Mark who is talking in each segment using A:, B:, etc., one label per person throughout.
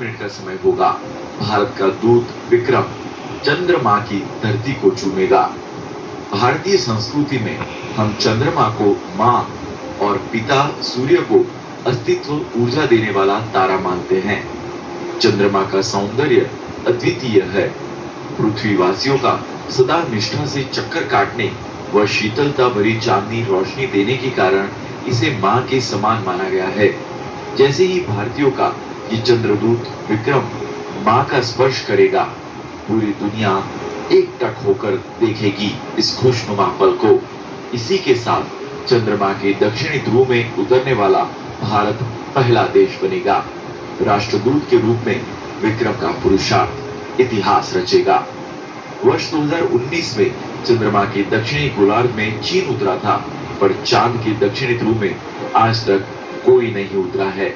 A: Minute का समय होगा। भारत का दूत विक्रम चंद्रमा की धरती को चूमेगा। भारतीय संस्कृति में हम चंद्रमा को मां और पिता सूर्य को अस्तित्व ऊर्जा देने वाला तारा मानते हैं। चंद्रमा का सौंदर्य अद्वितीय है। पृथ्वीवासियों का सदा निष्ठा से चक्कर काटने व शीतलता भरी चांदनी रोशनी देने के कारण इसे मां के समान माना गया है। जैसे ही भारतीयों का ये चंद्रदूत विक्रम मां का स्पर्श करेगा, पूरी दुनिया एकटक होकर देखेगी इस खुशनुमा पल को। इसी के साथ चंद्रमा के दक्षिणी ध्रुव में उतरने वाला भारत पहला देश बनेगा। राष्ट्रदूत के रूप में विक्रम का पुरुषार्थ इतिहास रचेगा। वर्ष 2019 में चंद्रमा के दक्षिणी गोलार्ध में चीन उतरा था, पर चांद के दक्षिणी ध्रुव में आज तक कोई नहीं उतरा है।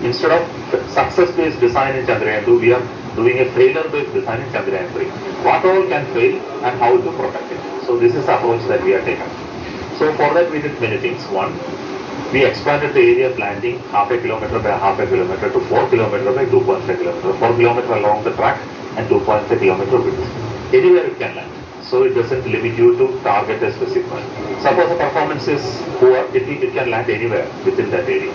B: Instead of success-based design in Chandrayaan-2, we are doing a failure-based design in Chandrayaan-3. What all can fail and how to protect it. So this is the approach that we are taken. So for that we did many things. One, we expanded the area of landing half a kilometer by half a kilometer to 4 kilometer by 2.5 kilometer. 4 kilometer along the track and 2.5 kilometer width. Anywhere it can land. So it doesn't limit you to target a specific point. Suppose the performance is poor, it can land anywhere within that area.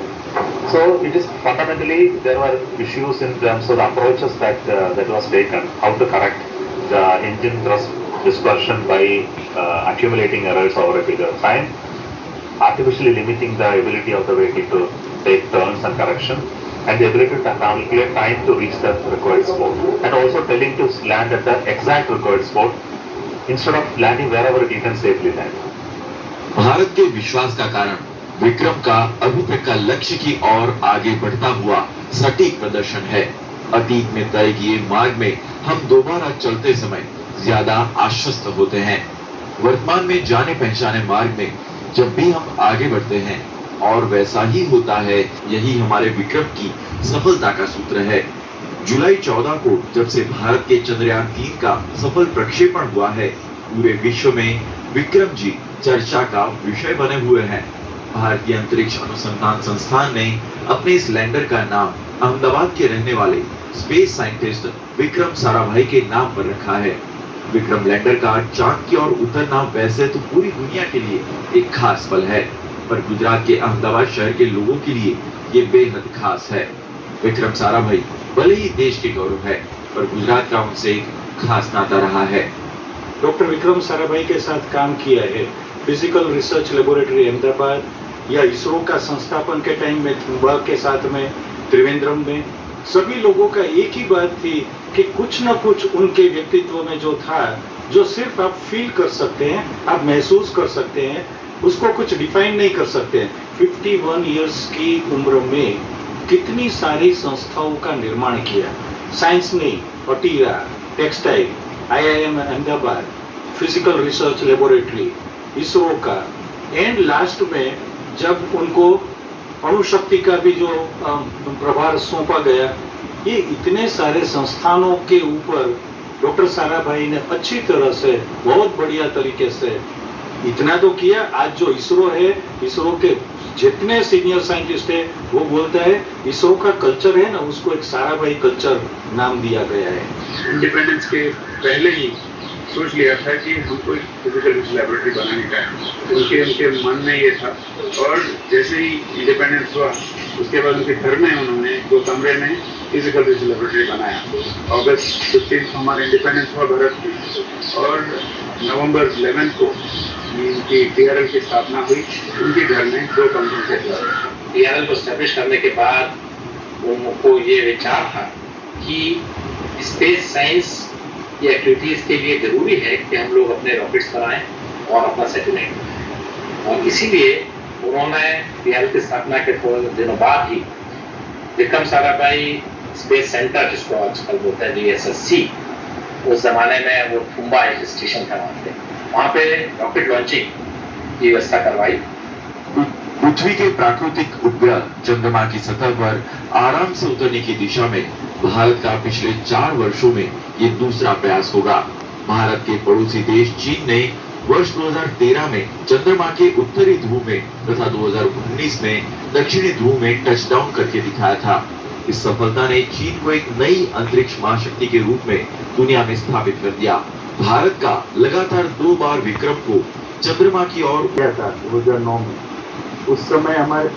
B: So it is fundamentally, there were issues in terms of the approaches that was taken, how to correct the engine thrust dispersion by accumulating errors over a period of time, artificially limiting the ability of the vehicle to take turns and correction, and the ability to calculate time to reach the required spot, and also telling to land at the exact required spot instead of landing wherever it can safely land.
A: Bharat के विश्वास का कारण विक्रम का अभी तक का लक्ष्य की ओर आगे बढ़ता हुआ सटीक प्रदर्शन है। अतीत में तय किए मार्ग में हम दोबारा चलते समय ज्यादा आश्वस्त होते हैं। वर्तमान में जाने पहचाने मार्ग में जब भी हम आगे बढ़ते हैं और वैसा ही होता है, यही हमारे विक्रम की सफलता का सूत्र है। जुलाई 14 को जब से भारत के चंद्रयान 3 का सफल प्रक्षेपण हुआ है, पूरे विश्व में विक्रम जी चर्चा का विषय बने हुए हैं। भारतीय अंतरिक्ष अनुसंधान संस्थान ने अपने इस लैंडर का नाम अहमदाबाद के रहने वाले स्पेस साइंटिस्ट विक्रम साराभाई के नाम पर रखा है। विक्रम लैंडर का चांद की ओर उतरना वैसे तो पूरी दुनिया के लिए एक खास पल है, पर गुजरात के अहमदाबाद शहर के लोगों के लिए ये बेहद खास है। विक्रम साराभाई भले ही देश के गौरव है, पर गुजरात का उनसे एक खास नाता रहा है।
C: डॉक्टर विक्रम साराभाई के साथ काम किया है फिजिकल रिसर्च लेबोरेटरी अहमदाबाद या इसरो का संस्थापन के टाइम में थुम्बा के साथ में त्रिवेंद्रम में। सभी लोगों का एक ही बात थी कि कुछ न कुछ उनके व्यक्तित्व में जो था, जो सिर्फ आप फील कर सकते हैं, आप महसूस कर सकते हैं, उसको कुछ डिफाइन नहीं कर सकते हैं। 51 इयर्स की उम्र में कितनी सारी संस्थाओं का निर्माण किया। साइंस ने ATIRA, textile, IIM Ahmedabad, physical research laboratory, ISRO का, एंड लास्ट में जब उनको अणुशक्ति का भी जो प्रभार सौंपा गया, ये इतने सारे संस्थानों के ऊपर डॉक्टर साराभाई ने अच्छी तरह से, बहुत बढ़िया तरीके से इतना तो किया। आज जो इसरो है, इसरो के जितने सीनियर साइंटिस्ट है, वो बोलता है इसरो का कल्चर है ना, उसको एक साराभाई कल्चर नाम दिया गया है।
D: इंडिपेंडेंस के पहले ही सोच लिया था कि हमको एक फिजिकल रिसर्च लैबोरेटरी बनाने का है। उनके मन में ये था, और जैसे ही इंडिपेंडेंस हुआ उसके बाद उनके घर में उन्होंने 2 कमरे में फिजिकल रिसर्च लैबोरेटरी बनाया। अगस्त 15 हमारा इंडिपेंडेंस हुआ भारत में, और नवंबर 11 को उनकी DRL की स्थापना हुई उनके घर में 2 कमरों के साथ।
E: DRL को स्टैब्लिश करने के बाद उनको ये विचार था कि स्पेस साइंस ये एक्टिविटीज के लिए जरूरी है कि हम लोग अपने रॉकेट्स बनाएं और अपना सैटेलाइट बनाएं, और इसीलिए उन्होंने DRL की स्थापना के थोड़े दिनों बाद ही विक्रम साराभाई स्पेस सेंटर, जिसको आजकल बोलते हैं VSSC, उस जमाने में वो थुम्बा एक स्टेशन था वहाँ पे रॉकेट लॉन्चिंग की व्यवस्था करवाई।
A: पृथ्वी के प्राकृतिक उपग्रह चंद्रमा की सतह पर आराम से उतरने की दिशा में भारत का पिछले 4 वर्षों में ये दूसरा प्रयास होगा। भारत के पड़ोसी देश चीन ने वर्ष 2013 में चंद्रमा के उत्तरी ध्रुव में तथा 2019 में दक्षिणी ध्रुव में टचडाउन करके दिखाया था। इस सफलता ने चीन को एक नई अंतरिक्ष महाशक्ति के रूप में दुनिया में स्थापित कर दिया। भारत का लगातार 2 बार विक्रम को चंद्रमा की ओर
F: किया था 2009 में। उस समय हमारे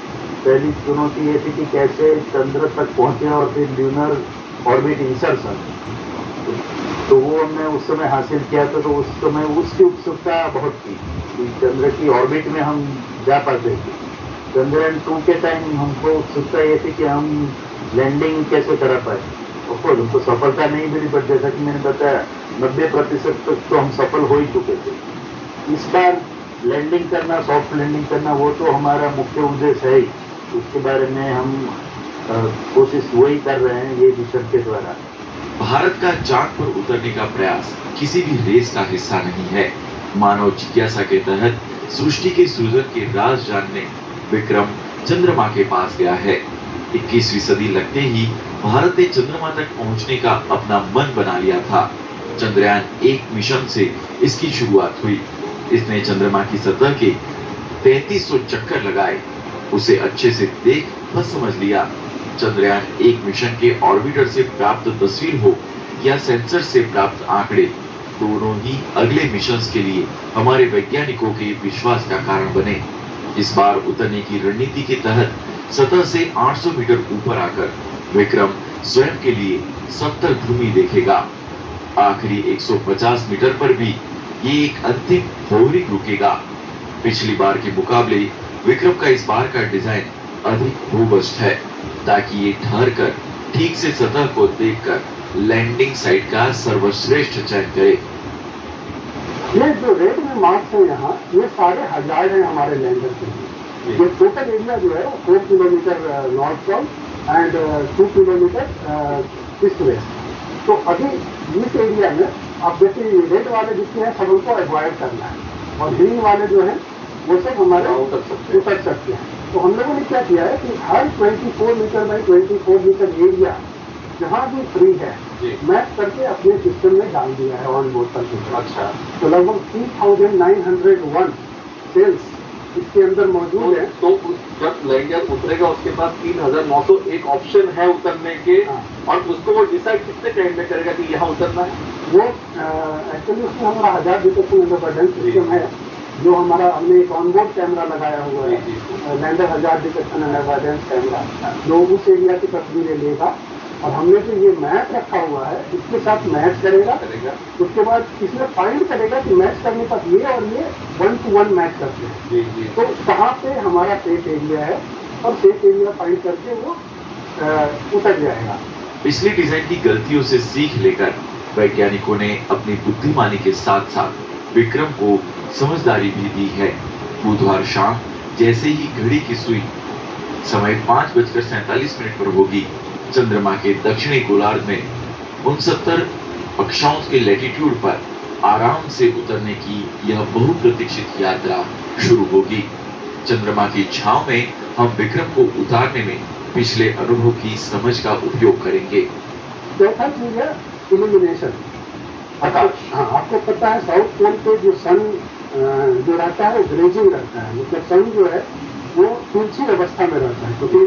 F: पहली चुनौती ये थी कि कैसे चंद्र तक पहुंचे और फिर ल्यूनर ऑर्बिट इंसर्शन, तो वो हमने उस समय हासिल किया था। तो उस समय उसकी उत्सुकता बहुत थी कि चंद्र की ऑर्बिट में हम जा पाते थे। चंद्रयान 2 के टाइम हमको उत्सुकता ये थी कि हम लैंडिंग कैसे करा पाए। ऑफकोर्स हमको सफलता नहीं मिली, पर जैसा कि मैंने बताया 90% तक तो हम सफल हो ही चुके थे। इस बार लैंडिंग करना, सॉफ्ट लैंडिंग करना, वो तो हमारा मुख्य उद्देश्य है ही। उसके बारे में हम कोशिश वही कर रहे हैं ये मिशन के द्वारा।
A: भारत का चांद पर उतरने का प्रयास किसी भी रेस का हिस्सा नहीं है। मानव जिज्ञासा के तहत सृष्टि के सृजन के राज जानने विक्रम चंद्रमा के पास गया है। 21वीं सदी लगते ही भारत ने चंद्रमा तक पहुंचने का अपना मन बना लिया था। चंद्रयान 1 मिशन से इसकी शुरुआत हुई। इसने चंद्रमा की सतह के 3300 चक्कर लगाए, उसे अच्छे से देख बस समझ लिया। चंद्रयान 1 मिशन के ऑर्बिटर से प्राप्त तस्वीर हो या सेंसर से प्राप्त आंकड़े, दोनों ही अगले मिशंस के लिए हमारे वैज्ञानिकों के विश्वास का कारण बने। इस बार उतरने की रणनीति के तहत सतह से 800 मीटर ऊपर आकर विक्रम स्वयं के लिए सप्तध्रुवी देखेगा। आखिरी 150 मीटर पर भी ये एक अंतिम होवरिंग रुकेगा। पिछली बार के मुकाबले विक्रम का इस बार का डिजाइन अधिक रोबस्ट है, ताकि ये ठहर कर ठीक से सतह को देखकर लैंडिंग साइट का सर्वश्रेष्ठ चयन करे।
G: ये जो रेड में मार्क्स है यहाँ, ये सारे हजार हैं हमारे लैंडर के लिए। ये टोटल एरिया जो है वो 4 kilometre north south and 2 kilometre east west. तो अभी इस एरिया में अब जैसे रेड वाले जितने हैं सब उनको अवॉइड करना है, और ग्रीन वाले जो हैं वो सब हमारे उतर सकते हैं। तो हम लोगों ने क्या किया है कि हर 24 मीटर बाई 24 मीटर एरिया जहाँ भी फ्री है मैप करके अपने सिस्टम में डाल दिया है ऑन बोर्ड पर।
B: अच्छा,
G: तो लगभग 3901 सेल्स इसके अंदर मौजूद है।
B: तो जब लैंडर उतरेगा उसके पास 3901 ऑप्शन है उतरने के, और उसको वो डिसाइड कितने टाइम में करेगा कि यहाँ उतरना है?
G: वो एक्चुअली उसमें हमारा 1000 डिटेक्शन एंड अवॉइडेंस सिस्टम है, जो हमारा हमने एक ऑनबोर्ड कैमरा लगाया हुआ है, lander 1000 detection and avoidance camera, जो उस एरिया की तस्वीरें लेगा और हमने जो ये मैप रखा हुआ है इसके साथ मैच करेगा। उसके बाद इसमें फाइंड करेगा कि मैच करने पर ये और ये 1 to 1 मैच करते हैं, तो कहाँ पे हमारा सेफ एरिया है, और सेफ एरिया फाइंड करके वो उतर जाएगा।
A: पिछली डिजाइन की गलतियों से सीख लेकर वैज्ञानिकों ने अपनी बुद्धिमानी के साथ साथ विक्रम को समझदारी भी दी है। बुधवार शाम जैसे ही घड़ी की सुई समय 5:47 पर होगी, चंद्रमा के दक्षिणी गोलार्ध में 69 अक्षांश के लैटिट्यूड पर आराम से उतरने की यह बहुप्रतीक्षित यात्रा शुरू होगी। चंद्रमा की छांव में हम विक्रम को उतारने में पिछले अनुभव की समझ का उपयोग करेंगे।
G: चौथा चीज है इल्यूमिनेशन। हाँ, आपको पता है साउथ पोल पे जो सन जो रहता है वो ग्रेजिंग रहता है, मतलब सन जो है वो तिरछी अवस्था में रहता है, क्योंकि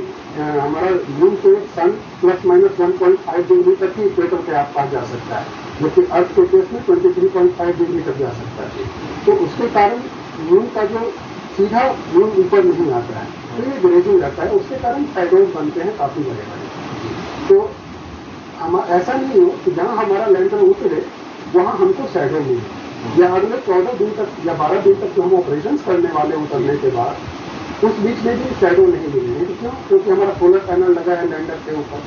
G: हमारा मून पे सन ±1.5 डिग्री तक ही इक्वेटर के आसपास जा सकता है, जबकि अर्थ के केस में 23.5 डिग्री तक जा सकता है। तो उसके कारण मून का जो सीधा मून ऊपर नहीं आता है, तो ये ग्रेजिंग रहता है, उसके कारण शैडोज बनते हैं काफी बड़े बड़े। तो हम ऐसा नहीं हो कि जहाँ हमारा लैंडर उतरे वहाँ हमको शैडो मिले, या अगले 14 दिन तक या 12 दिन तक जो हम ऑपरेशन करने वाले उतरने के बाद उस बीच में भी शैडो नहीं मिलेंगे। क्यों? क्योंकि हमारा सोलर पैनल लगा है लैंडर के ऊपर,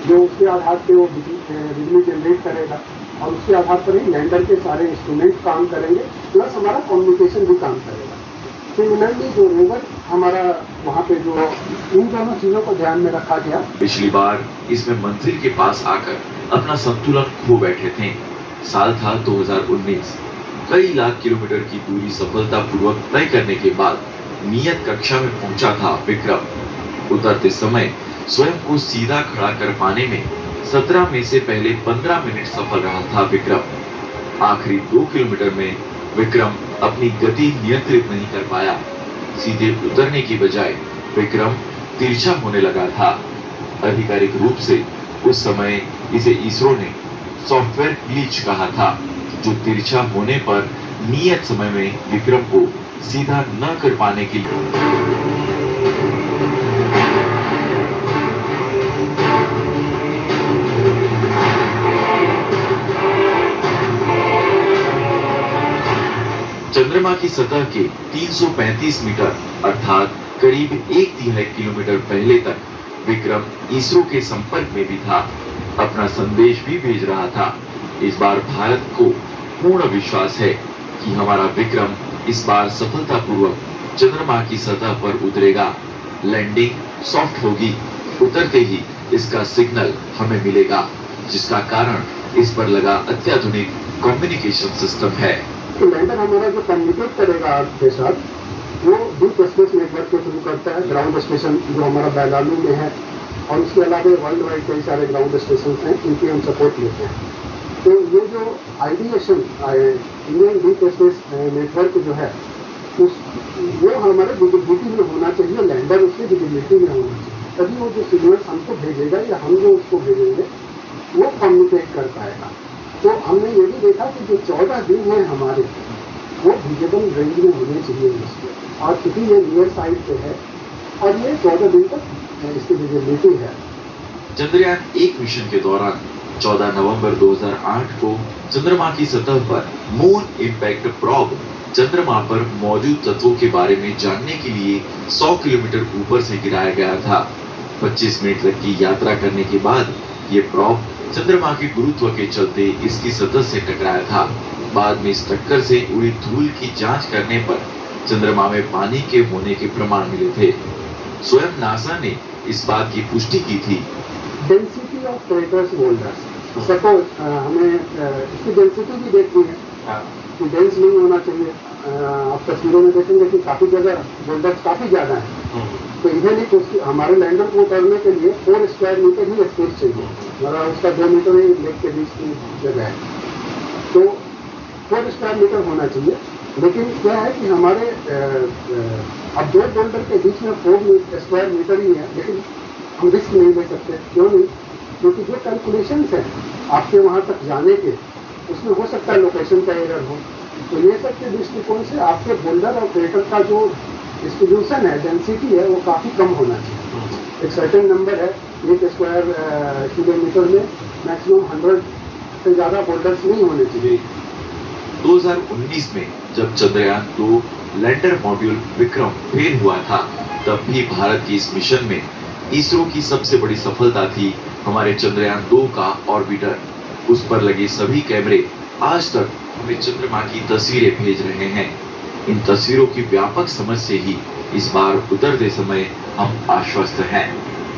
G: जो उसके आधार पे वो बिजली जनरेट करेगा, और उसके आधार पर ही लैंडर के सारे इंस्ट्रूमेंट काम करेंगे, प्लस हमारा कम्युनिकेशन भी काम करेगा। सिमिलरली जो रोवर हमारा वहाँ पे जो इन दोनों चीज़ों को ध्यान में रखा गया।
A: पिछली बार इसमें मंजिल के पास आकर अपना संतुलन खो बैठे थे। साल था 2019। कई लाख किलोमीटर की दूरी सफलतापूर्वक तय करने के बाद नियत कक्षा में पहुंचा था विक्रम। उतरते समय स्वयं को सीधा खड़ा कर पाने में 17 में से पहले 15 मिनट सफल रहा था विक्रम। आखिरी 2 किलोमीटर में विक्रम अपनी गति नियंत्रित नहीं कर पाया। सीधे उतरने की बजाय विक्रम तिरछा होने लगा था। आधिकारिक रूप से उस समय इसे इसरो ने सॉफ्टवेयर ग्लिच कहा था, जो तिरछा होने पर नियत समय में विक्रम को सीधा न कर पाने के लिए चंद्रमा की सतह के 335 मीटर अर्थात करीब 1/3 किलोमीटर पहले तक विक्रम इसरो के संपर्क में भी था, अपना संदेश भी भेज रहा था। इस बार भारत को पूर्ण विश्वास है कि हमारा विक्रम इस बार सफलतापूर्वक चंद्रमा की सतह पर उतरेगा। लैंडिंग सॉफ्ट होगी, उतरते ही इसका सिग्नल हमें मिलेगा, जिसका कारण इस पर लगा अत्याधुनिक कम्युनिकेशन सिस्टम है।
G: तो लैंडर हमारा जो कम्युनिकेट करेगा अर्थ के साथ, वो डीप स्पेस नेटवर्क के थ्रू करता है। ग्राउंड स्टेशन जो हमारा बेंगलुरु में है और उसके अलावा वर्ल्ड वाइड कई सारे ग्राउंड स्टेशन हैं, इनकी हम सपोर्ट लेते हैं। तो ये जो ideation Indian deep space network जो है वो हमारे विजिबिलिटी में होना चाहिए, लैंडर उसकी विजिबिलिटी में होना चाहिए, तभी वो जो सिग्नल हमको भेजेगा या हम जो उसको भेजेंगे वो कम्युनिकेट कर पाएगा। तो हमने ये भी देखा कि जो 14 दिन हैं हमारे, वो विजिबल रेंज में होने चाहिए इसके, और चूंकि ये नियर साइड पे है और ये 14 दिन तक इसकी विजिबिलिटी है।
A: चंद्रयान 1 मिशन के दौरान 14 नवंबर 2008 को चंद्रमा की सतह पर मून इंपैक्ट प्रोब चंद्रमा पर मौजूद तत्वों के बारे में जानने के लिए 100 किलोमीटर ऊपर से गिराया गया था। 25 मिनट तक की यात्रा करने के बाद ये प्रोब चंद्रमा के गुरुत्व के चलते इसकी सतह से टकराया था। बाद में इस टक्कर से उड़ी धूल की जांच करने पर चंद्रमा में पानी के होने के प्रमाण मिले थे। स्वयं नासा ने इस बात की पुष्टि की थी।
G: Density of craters boulders, suppose हमें इसकी डेंसिटी भी देखनी है कि डेंस नहीं होना चाहिए। आप तस्वीरों में देखेंगे कि काफी जगह बोल्डर्स काफी ज्यादा है, तो इधर ही हमारे लैंडर को उतरने के लिए 4 स्क्वायर मीटर ही स्पेस चाहिए, हमारा उसका 2 मीटर ही लेग के बीच की जगह है, तो 4 स्क्वायर मीटर होना चाहिए। लेकिन क्या है कि हमारे अब 2 बोल्डर के बीच में 4 स्क्वायर मीटर ही है, लेकिन हम रिस्क नहीं ले सकते। क्यों नहीं? क्योंकि जो कैलकुलेशंस हैं आपके वहाँ तक जाने के, उसमें हो सकता है लोकेशन का एरर हो। तो ये सब के दृष्टिकोण से आपके बोल्डर और क्रेटर का जो डिस्ट्रीब्यूशन है, डेंसिटी है, वो काफ़ी कम होना चाहिए। एक सर्टेन नंबर है, 1 स्क्वायर किलोमीटर में मैक्सिमम 100 से ज़्यादा बोल्डर्स नहीं होने चाहिए।
A: 2019 में जब Chandrayaan 2 lander module Vikram fail हुआ था, तब भी भारत की इस मिशन में इसरो की सबसे बड़ी सफलता थी हमारे चंद्रयान 2 का ऑर्बिटर। उस पर लगे सभी कैमरे आज तक हमें चंद्रमा की तस्वीरें भेज रहे हैं। इन तस्वीरों की व्यापक समझ से ही इस बार उतरते समय हम आश्वस्त हैं।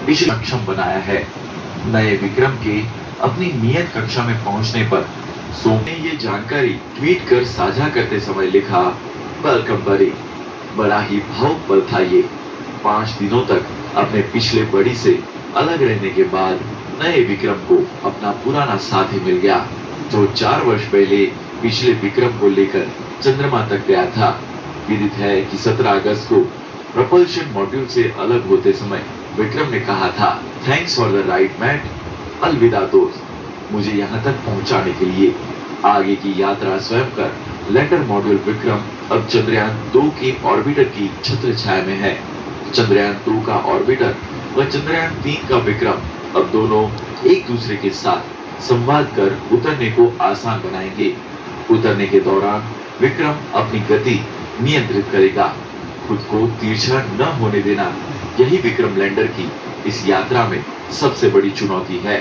A: मिशन सक्षम बनाया है। नए विक्रम के अपनी नियत कक्षा में पहुंचने पर सोम ने ये जानकारी ट्वीट कर साझा करते समय लिखा, वेलकम बड़ी, बड़ा ही भावुक पल था ये। 5 दिनों तक अपने पिछले बड़ी से अलग रहने के बाद नए विक्रम को अपना पुराना साथी मिल गया, जो 4 वर्ष पहले पिछले विक्रम को लेकर चंद्रमा तक गया था। विदित है कि 17 अगस्त को प्रपल्शन मॉड्यूल से अलग होते समय विक्रम ने कहा था, thanks for the ride Matt, अलविदा दोस्त, मुझे यहाँ तक पहुँचाने के लिए। आगे की यात्रा स्वयं कर लैंडर मॉड्यूल विक्रम अब चंद्रयान 2 की ऑर्बिटर की छत्र छाया में है। चंद्रयान 2 का ऑर्बिटर व चंद्रयान 3 का विक्रम अब दोनों एक दूसरे के साथ संवाद कर उतरने को आसान बनाएंगे। उतरने के दौरान विक्रम अपनी गति नियंत्रित करेगा। खुद को तिरछा न होने देना, यही विक्रम लैंडर की इस यात्रा में सबसे बड़ी चुनौती है।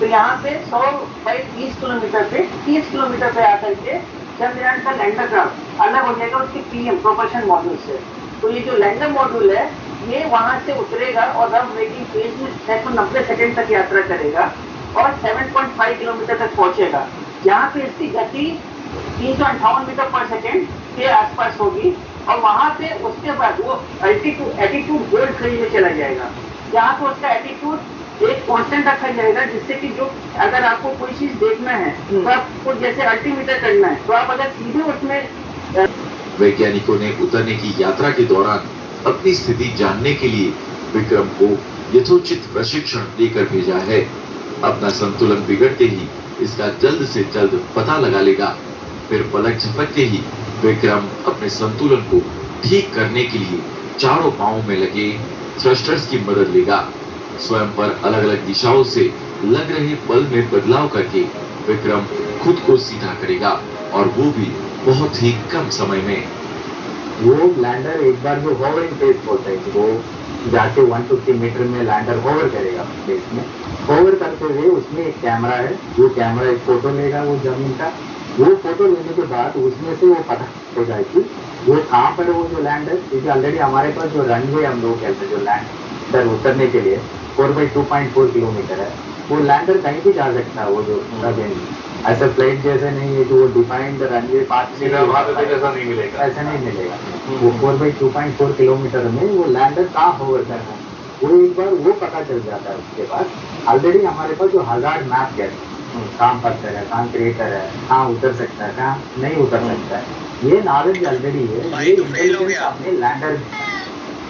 H: तो यहाँ पे 100 बाई 30 किलोमीटर पे 30 किलोमीटर पे आकर के चंद्रयान का लैंडर क्राफ्ट अलग हो जाएगा उसके पीएम प्रोपल्शन मॉड्यूल से। तो ये जो लैंडर मॉड्यूल है, ये वहां से उतरेगा और रफ ब्रेकिंग फेज में 690 सेकंड तक यात्रा करेगा और 7.5 किलोमीटर तक पहुंचेगा। यहाँ पे इसकी गति 358 मीटर पर सेकंड के आसपास होगी और वहां पे उसके बाद वो एटीट्यूड गोल्ड फेज में चला जाएगा। यहाँ पे उसका एटीट्यूड एक कांस्टेंट रखा जाएगा, जिससे कि जो अगर आपको कोई चीज देखना है तो आपको जैसे अल्टीमीटर करना है, तो आप अगर सीधे उसमें।
A: वैज्ञानिकों ने उतरने की यात्रा के दौरान अपनी स्थिति जानने के लिए विक्रम को यथोचित प्रशिक्षण देकर भेजा है। अपना संतुलन बिगड़ते ही इसका जल्द से जल्द पता लगा लेगा। फिर पलक झपकते ही विक्रम अपने संतुलन को ठीक करने के लिए चारों पांवों में लगे थ्रस्टर्स की मदद लेगा। स्वयं पर अलग अलग दिशाओं से लग रहे बल में बदलाव करके विक्रम खुद को सीधा करेगा और वो भी बहुत ही कम समय में।
F: वो लैंडर एक बार जो होवरिंग फेज होता है, वो जाके 150 मीटर में लैंडर होवर करेगा स्पेस में। होवर करते हुए उसमें एक कैमरा है, वो कैमरा एक फोटो लेगा वो जमीन का। वो फोटो लेने के बाद उसमें से वो पता चलेगा कि वो कहाँ पर है वो जो लैंड है। क्योंकि ऑलरेडी हमारे पास जो रनवे हम लोग कहते हैं जो लैंडर उतरने के लिए 4/2.4 किलोमीटर है, वो लैंडर कहीं भी जा सकता है। वो जो ऐसा फ्लाइट जैसे नहीं है कि वो डिफाइंड रनवे पाथ
B: जैसा नहीं मिलेगा,
F: ऐसा नहीं मिलेगा। वो 4/2.4 किलोमीटर में वो लैंडर कहाँ होवर कर रहा है, वो एक बार वो पता चल जाता है। उसके बाद ऑलरेडी हमारे पास जो हजार्ड मैप कहते हैं, कहाँ पत्थर है, कहाँ क्रेटर है, कहाँ उतर सकता है, कहाँ नहीं उतर सकता है, ये नॉलेज ऑलरेडी है। ये इंटेलिजेंस अपने lander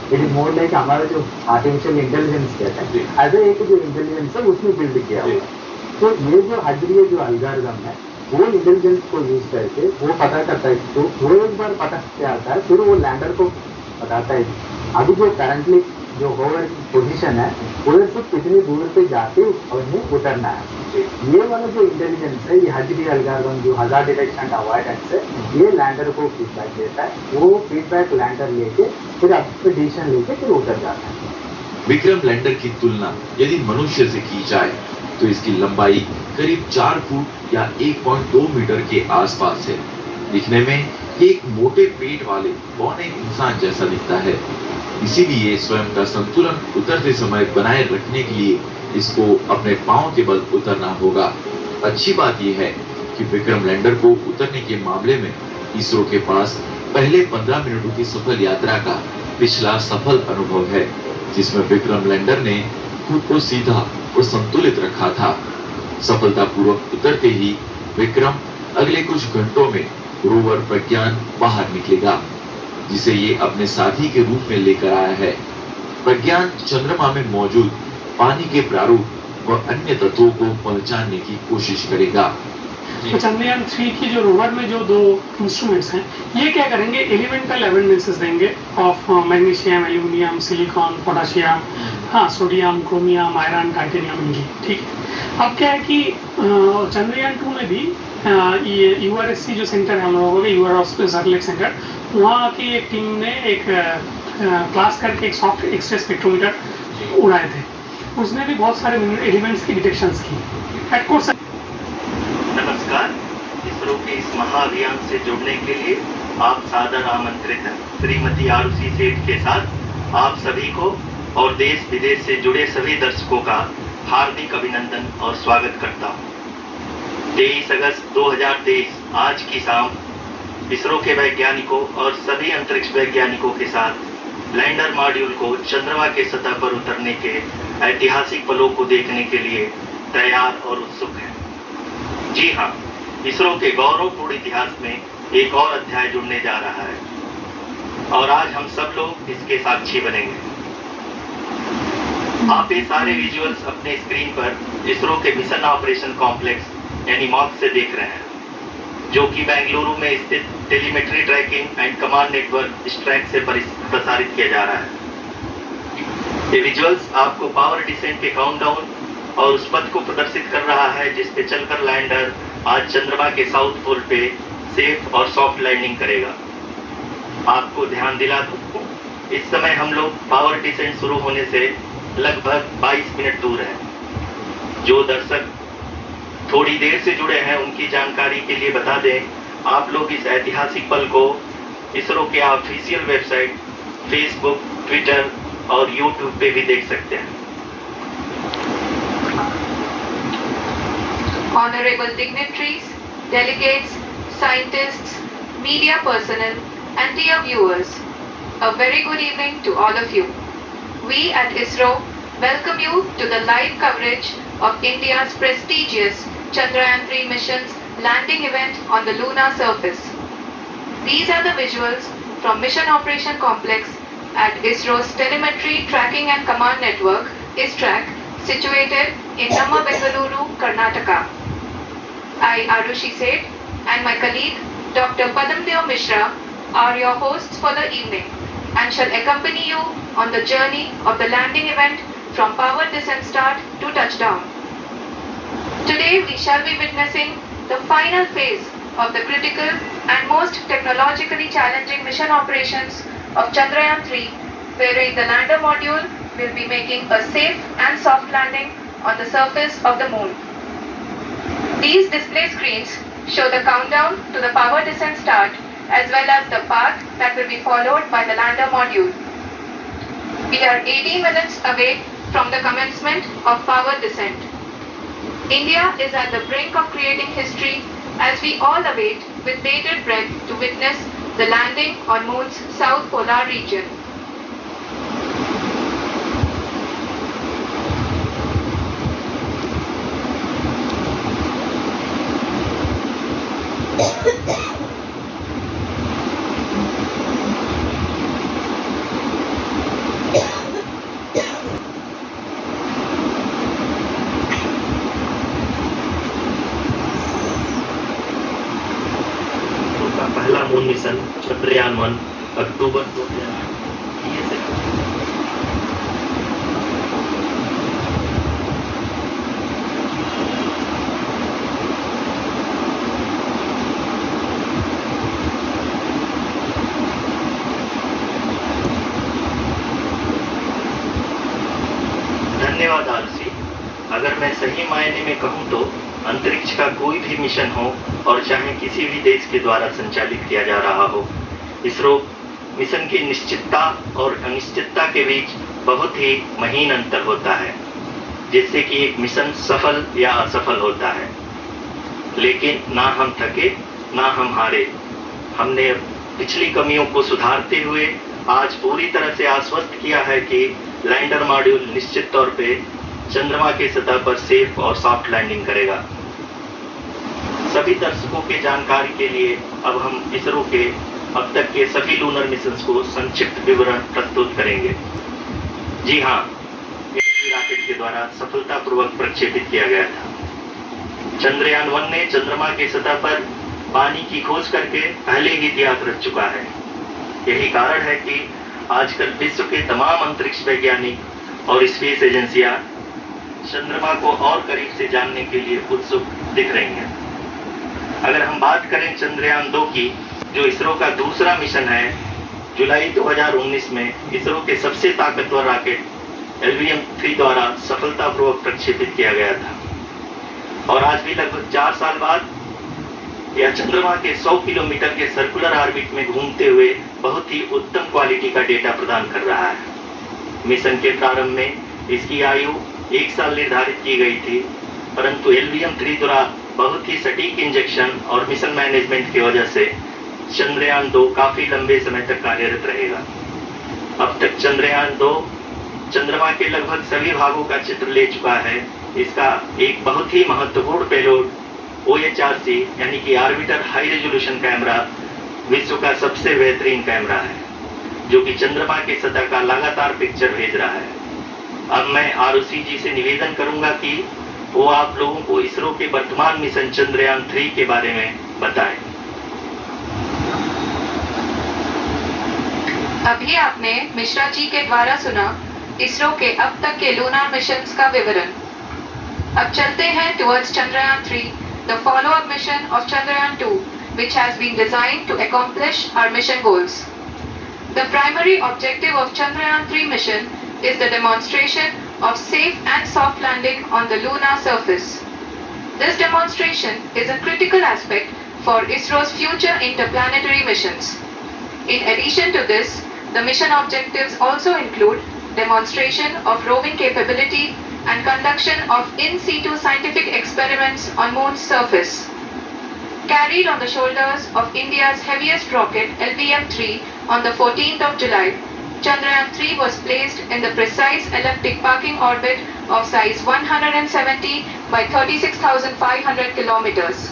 F: it is more like हमारा जो आर्टिफिशियल इंटेलिजेंस कहते हैं, ऐसे एक जो इंटेलिजेंस है उसमें बिल्ड किया हुआ। तो ये जो हजरिया जो एल्गोरिथम है वो इंटेलिजेंस को यूज करके वो पता करता है। तो वो एक बार पता चलता है, फिर वो लैंडर को बताता है अभी जो करंटली जो होवर पोजीशन है उधर से कितनी दूर पे जाके उन्हें उतरना है। ये वाला जो इंटेलिजेंस है, ये हजरी एल्गोरिथम जो हजार्ड डिटेक्शन अवॉइडेंस है, ये लैंडर को फीडबैक देता है। वो फीडबैक लैंडर लेके फिर अपने डिसीजन लेके फिर उतर जाता है।
A: विक्रम लैंडर की तुलना यदि मनुष्य से की जाए तो इसकी लंबाई करीब 4 फुट या 1.2 मीटर के आसपास है। दिखने में एक मोटे पेट वाले बौने इंसान जैसा दिखता है। इसीलिए स्वयं का संतुलन उतरते समय बनाए रखने के लिए इसको अपने पांव के बल उतरना होगा। अच्छी बात यह है कि विक्रम लैंडर को उतरने के मामले में इसरो के पास पहले 15 मिनटों की सफल यात्रा का पिछला सफल अनुभव है, जिसमें विक्रम लैंडर ने खुद को सीधा और संतुलित रखा था। सफलतापूर्वक उतरते ही विक्रम अगले कुछ घंटों में रोवर प्रज्ञान बाहर निकलेगा, जिसे ये अपने साथी के रूप में लेकर आया है। प्रज्ञान चंद्रमा में मौजूद पानी के प्रारूप व अन्य तत्वों को पहचानने की कोशिश करेगा।
I: तो चंद्रयान 3 की जो रोवर में जो 2 इंस्ट्रूमेंट्स हैं, ये क्या करेंगे, एलिमेंटल एविडेंसेस देंगे of magnesium, aluminium, silicon, potassium, हाँ सोडियम, क्रोमियम, आयरन, टाइटेनियम इनकी। ठीक है, अब क्या है कि चंद्रयान 2 में भी ये यूआरएससी जो सेंटर है हम लोगों का, यूआरएस सैटेलाइट सेंटर, वहाँ की एक टीम ने एक क्लास करके एक सॉफ्ट एक्सरे स्पेक्ट्रोमीटर उड़ाए थे। उसने भी बहुत सारे एलिमेंट्स की डिटेक्शंस की। एट कोर्स
J: नमस्कार, इसरो के इस महाअभियान से जुड़ने के लिए आप सादर आमंत्रित हैं। श्रीमती आरुषि सेठ के साथ आप सभी को और देश विदेश से जुड़े सभी दर्शकों का हार्दिक अभिनंदन और स्वागत करता हूँ। 23 अगस्त 2023 आज की शाम इसरो के वैज्ञानिकों और सभी अंतरिक्ष वैज्ञानिकों के साथ लैंडर मॉड्यूल को चंद्रमा के सतह पर उतरने के ऐतिहासिक पलों को देखने के लिए तैयार और उत्सुक है। जी हाँ, इसरो के गौरवपूर्ण इतिहास में एक और अध्याय जुड़ने जा रहा है और आज हम सब लोग इसके साक्षी बनेंगे। आप ये सारे विजुअल्स अपने स्क्रीन पर इसरो के मिशन ऑपरेशन कॉम्प्लेक्स यानी मॉक्स से देख रहे हैं, जो कि बेंगलुरु में स्थित telemetry tracking and command network ISTRAC से प्रसारित किया जा रहा है। ये विजुअल्स आपको पावर डिसेंट के काउंटडाउन और उस पथ को प्रदर्शित कर रहा है जिस पे चलकर लैंडर आज चंद्रमा के साउथ पोल पे सेफ और सॉफ्ट लैंडिंग करेगा। आपको ध्यान दिला दूं, इस समय हम लोग पावर डिसेंट शुरू होने से लगभग 22 मिनट दूर है। जो दर्शक थोड़ी देर से जुड़े हैं उनकी जानकारी के लिए बता दें, आप लोग इस ऐतिहासिक पल को इसरो के ऑफिशियल वेबसाइट, फेसबुक, ट्विटर और यूट्यूब पे भी देख सकते हैं।
K: Honorable dignitaries, delegates, scientists, media personnel, and dear viewers, a very good evening to all of you. We at ISRO welcome you to the live coverage of India's prestigious Chandrayaan 3 mission's landing event on the lunar surface. These are the visuals from Mission Operation Complex at ISRO's Telemetry Tracking and Command Network is track situated in Namma Bengaluru, Karnataka. I, Arushi Seth, and my colleague Dr. Padamdev Mishra are your hosts for the evening and shall accompany you on the journey of the landing event from power descent start to touchdown. Today we shall be witnessing the final phase of the critical and most technologically challenging mission operations of Chandrayaan-3, wherein the lander module will be making a safe and soft landing on the surface of the moon. These display screens show the countdown to the power descent start as well as the path that will be followed by the lander module. We are 18 minutes away from the commencement of power descent. India is at the brink of creating history as we all await with bated breath to witness the landing on Moon's south polar region.
J: पहला moon mission Chandrayaan one अक्टूबर 2008 से धन्यवाद RC. अगर मैं सही मायने में कहूँ तो अंतरिक्ष का कोई भी मिशन हो और चाहे किसी भी देश के द्वारा संचालित किया जा रहा हो, इसरो मिशन की निश्चितता और अनिश्चितता के बीच बहुत ही महीन अंतर होता है, जिससे कि एक मिशन सफल या असफल होता है। लेकिन ना हम थके ना हम हारे। हमने पिछली कमियों को सुधारते हुए आज पूरी तरह से आश्वस्त किया है कि लैंडर मॉड्यूल निश्चित तौर पे चंद्रमा की सतह पर सेफ और सॉफ्ट लैंडिंग करेगा। सभी दर्शकों के जानकारी के लिए अब हम इसरो के अब तक के सभी लूनर मिशंस को संक्षिप्त विवरण प्रस्तुत करेंगे। जी हाँ, रॉकेट के द्वारा सफलतापूर्वक प्रक्षेपित किया गया था। चंद्रयान-1 ने चंद्रमा की सतह पर पानी की खोज करके पहले ही इतिहास रच चुका है। यही कारण है कि आजकल विश्व के तमाम अंतरिक्ष वैज्ञानिक और स्पेस एजेंसियां चंद्रमा को और करीब से जानने के लिए उत्सुक दिख रही हैं। अगर हम बात करें चंद्रयान-2 की, जो इसरो का दूसरा मिशन है, जुलाई 2019 में इसरो के सबसे ताकतवर रॉकेट LVM-3 द्वारा सफलतापूर्वक प्रक्षेपित किया गया था और आज भी लगभग 4 साल बाद यह चंद्रमा के 100 किलोमीटर के सर्कुलर ऑर्बिट में घूमते हुए बहुत ही उत्तम क्वालिटी का डेटा प्रदान कर रहा है। मिशन के प्रारंभ में इसकी आयु 1 साल निर्धारित की गई थी, परंतु LVM-3 द्वारा बहुत ही सटीक इंजेक्शन और मिशन मैनेजमेंट की वजह से चंद्रयान-2 काफी लंबे समय तक कार्यरत रहेगा। अब तक चंद्रयान-2 चंद्रमा के लगभग सभी भागों का चित्र ले चुका है। इसका एक बहुत ही महत्वपूर्ण पेलोड OHRC यानी कि ऑर्बिटर हाई रेजोल्यूशन कैमरा विश्व का सबसे बेहतरीन कैमरा है, जो कि चंद्रमा की सतह का लगातार पिक्चर भेज रहा है। अब मैं आरुषि जी से निवेदन करूंगा कि वो आप लोगों को इसरो के वर्तमान मिशन चंद्रयान-3 के बारे में बताएं।
K: अभी आपने मिश्रा जी के द्वारा सुना इसरो के अब तक के लूनार मिशंस का विवरण। अब चलते हैं towards Chandrayaan-3, the follow-up mission of Chandrayaan-2, which has been designed to accomplish our mission goals. The primary objective of Chandrayaan-3 mission is the demonstration of safe and soft landing on the lunar surface. This demonstration is a critical aspect for ISRO's future interplanetary missions. In addition to this, the mission objectives also include demonstration of roving capability and conduction of in situ scientific experiments on Moon's surface. Carried on the shoulders of India's heaviest rocket LVM-3 on the 14th of July, Chandrayaan-3 was placed in the precise elliptic parking orbit of size 170 by 36,500 kilometers.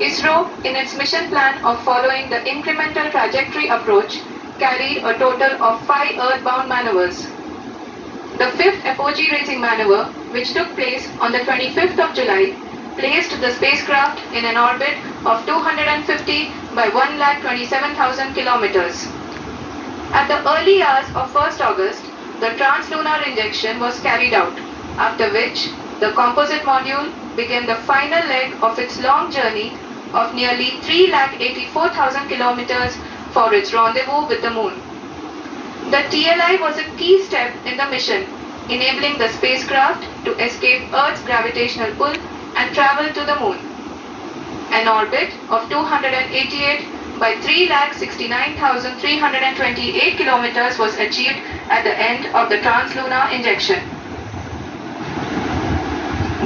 K: ISRO, in its mission plan of following the incremental trajectory approach, carried a total of 5 earthbound maneuvers. The fifth apogee raising maneuver, which took place on the 25th of July, placed the spacecraft in an orbit of 250 by 1,27,000 kilometers. At the early hours of 1st August, the translunar injection was carried out, after which the composite module began the final leg of its long journey of nearly 3,84,000 kilometers for its rendezvous with the moon. The TLI was a key step in the mission, enabling the spacecraft to escape Earth's gravitational pull and travel to the moon. An orbit of 288 by 3,69,328 kilometers was achieved at the end of the translunar injection.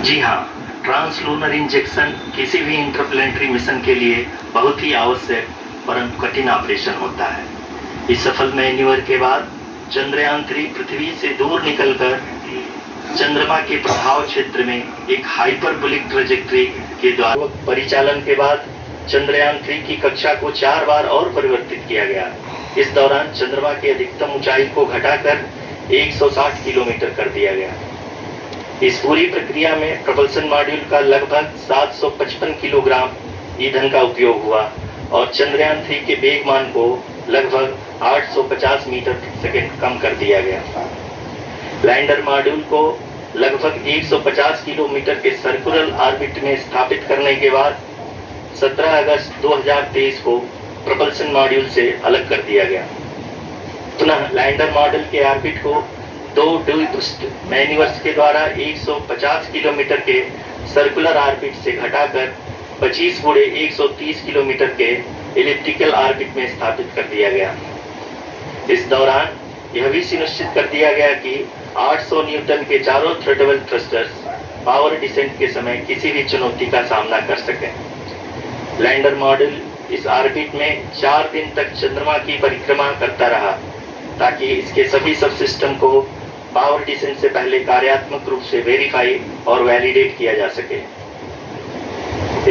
J: जी हाँ, translunar injection किसी भी interplanetary mission के लिए बहुत ही आवश्यक परंतु कठिन operation होता है। इस सफल मैन्यूवर के बाद चंद्रयान 3 पृथ्वी से दूर निकलकर चंद्रमा के प्रभाव क्षेत्र में एक हाइपरबोलिक ट्रेजेक्टरी के द्वारा परिचालन के बाद चंद्रयान 3 की कक्षा को 4 बार और परिवर्तित किया गया। इस दौरान चंद्रमा की अधिकतम ऊंचाई को घटाकर 160 किलोमीटर कर दिया गया। इस पूरी प्रक्रिया में प्रपल्सन मॉड्यूल का लगभग 755 किलोग्राम ईंधन का उपयोग हुआ और चंद्रयान 3 के वेगमान को लगभग 850 मीटर प्रति सेकंड कम कर दिया गया। लैंडर मॉड्यूल को लगभग 150 किलोमीटर के सर्कुलर ऑर्बिट में स्थापित करने के बाद 17 अगस्त 2023 को प्रपल्सन मॉड्यूल से अलग कर दिया गया। पुनः लैंडर मॉड्यूल के ऑर्बिट को 2 ड्यूस्ट मैन्यूवर्स के द्वारा 150 किलोमीटर के सर्कुलर ऑर्बिट से घटाकर 25×130 किलोमीटर के इलिप्टिकल ऑर्बिट में स्थापित कर दिया गया। इस दौरान यह भी सुनिश्चित कर दिया गया कि 800 न्यूटन के चारों थ्रोटल थ्रस्टर्स पावर डिसेंट के समय किसी भी चुनौती का सामना कर सकें। लैंडर मॉड्यूल इस ऑर्बिट में 4 दिन तक चंद्रमा की परिक्रमा करता रहा ताकि इसके सभी सब सिस्टम को पावर डिसेंट से पहले कार्यात्मक रूप से वेरीफाई और वैलिडेट किया जा सके।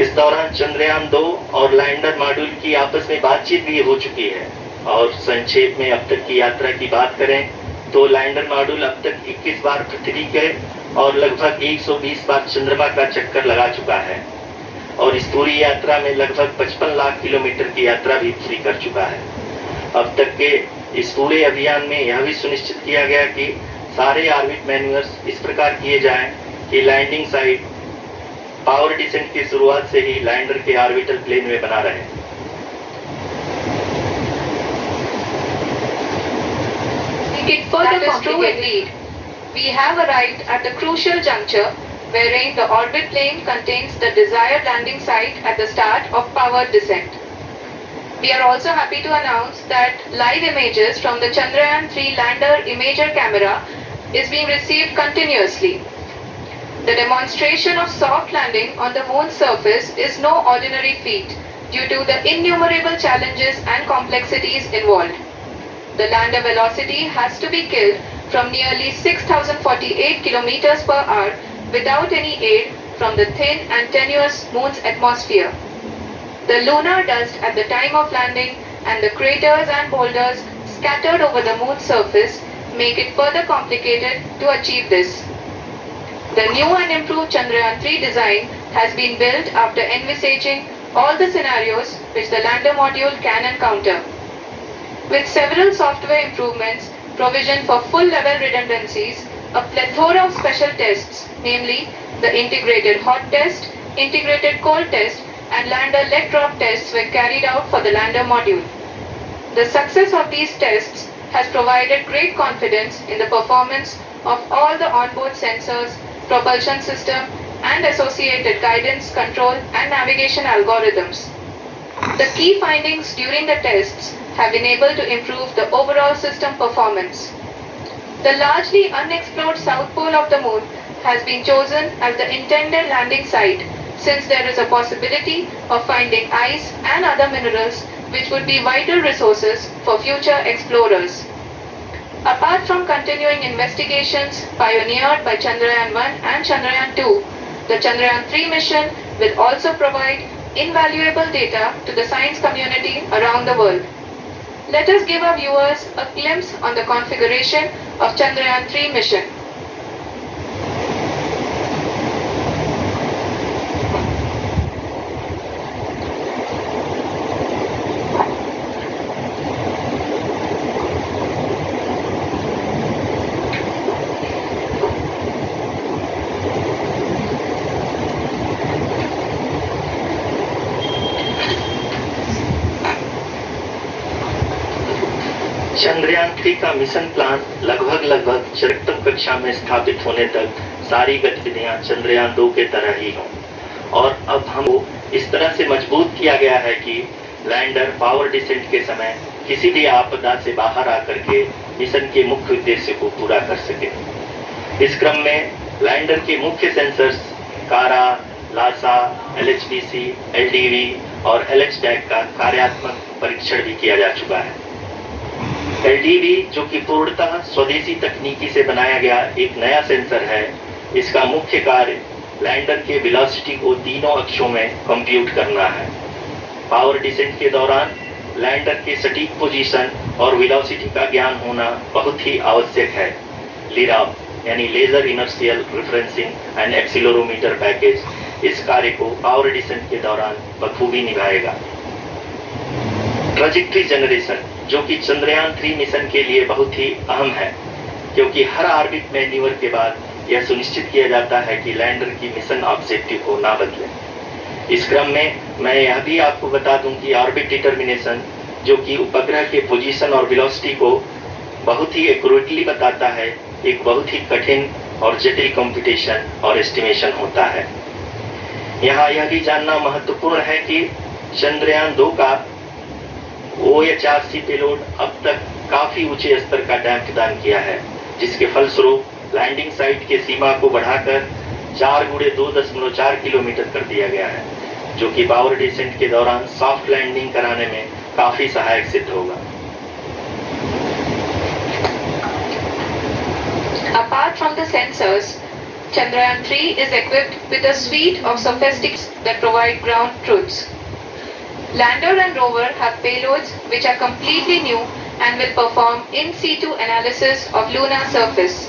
J: इस दौरान चंद्रयान 2 और लैंडर मॉड्यूल की आपस में बातचीत भी हो चुकी है और संक्षेप में अब तक की यात्रा की बात करें तो लैंडर मॉड्यूल अब तक 21 बार पृथ्वी के और लगभग 120 बार चंद्रमा का चक्कर लगा चुका है और इस पूरी यात्रा में लगभग 55 लाख किलोमीटर की यात्रा भी पूरी कर चुका है। अब तक के इस पूरे अभियान में यह भी सुनिश्चित किया गया कि सारे ऑर्बिट मैन्यूवर्स इस प्रकार किए जाएं कि लैंडिंग साइट पावर डिसेंट की शुरुआत से ही लैंडर के ऑर्बिटल प्लेन में बना रहे।
K: It further is true indeed. We have arrived at the crucial juncture wherein the orbit plane contains the desired landing site at the start of powered descent. We are also happy to announce that live images from the Chandrayaan 3 lander imager camera is being received continuously. The demonstration of soft landing on the moon's surface is no ordinary feat due to the innumerable challenges and complexities involved. The lander velocity has to be killed from nearly 6,048 kilometers per hour without any aid from the thin and tenuous moon's atmosphere. The lunar dust at the time of landing and the craters and boulders scattered over the moon's surface make it further complicated to achieve this. The new and improved Chandrayaan 3 design has been built after envisaging all the scenarios which the lander module can encounter. With several software improvements, provision for full level redundancies, a plethora of special tests, namely the integrated hot test, integrated cold test, and lander leg drop tests were carried out for the lander module. The success of these tests has provided great confidence in the performance of all the onboard sensors, propulsion system, and associated guidance, control, and navigation algorithms. The key findings during the tests have been able to improve the overall system performance. The largely unexplored south pole of the moon has been chosen as the intended landing site since there is a possibility of finding ice and other minerals which would be vital resources for future explorers. Apart from continuing investigations pioneered by Chandrayaan 1 and Chandrayaan 2, the Chandrayaan 3 mission will also provide invaluable data to the science community around the world. Let us give our viewers a glimpse on the configuration of Chandrayaan 3 mission.
J: Chandrayaan-3 का mission plan लगभग चरम कक्षा में स्थापित होने तक सारी गतिविधियां चंद्रयान-2 के तरह ही हों। और अब हमको इस तरह से मजबूत किया गया है कि लैंडर पावर डिसेंट के समय किसी भी आपदा से बाहर आकर के मिशन के मुख्य उद्देश्य को पूरा कर सके। इस क्रम में लैंडर के मुख्य सेंसर्स कारा, लासा, LHBC, LDV और LHTAG का कार्यात्मक परीक्षण भी किया जा चुका है। LDV, जो कि पूर्णतः स्वदेशी तकनीकी से बनाया गया एक नया सेंसर है, इसका मुख्य कार्य लैंडर के वेलोसिटी को तीनों अक्षों में कंप्यूट करना है। पावर डिसेंट के दौरान लैंडर के सटीक पोजीशन और वेलोसिटी का ज्ञान होना बहुत ही आवश्यक है। लिराव यानी laser inertial referencing and accelerometer package इस कार्य को पावर डिसेंट के दौरान बखूबी निभाएगा। ट्रैजेक्टरी जनरेशन, जो कि चंद्रयान-3 मिशन के लिए बहुत ही अहम है, क्योंकि हर ऑर्बिट मैन्यूवर के बाद यह सुनिश्चित किया जाता है कि लैंडर की मिशन ऑब्जेक्टिव को ना बदले। इस क्रम में मैं यह भी आपको बता दूं कि ऑर्बिट डिटर्मिनेशन, जो कि उपग्रह के पोजीशन और वेलोसिटी को बहुत ही एक्यूरेटली बताता है, एक बहुत ही कठिन और जटिल कंप्यूटेशन और एस्टिमेशन होता है। यहाँ यह भी जानना महत्वपूर्ण है कि चंद्रयान-2 का OHRC पेलोड अब तक काफी ऊंचे स्तर का डैम्प प्रदान किया है, जिसके फलस्वरूप लैंडिंग साइट के सीमा को बढ़ाकर 4x2.4 किलोमीटर कर दिया गया है, जो कि पावर डिसेंट के दौरान सॉफ्ट लैंडिंग कराने में काफी सहायक सिद्ध होगा।
K: Apart from the sensors, Chandrayaan-3 is equipped with a suite of sophisticates that provide ground truths. Lander and rover have payloads which are completely new and will perform in situ analysis of lunar surface.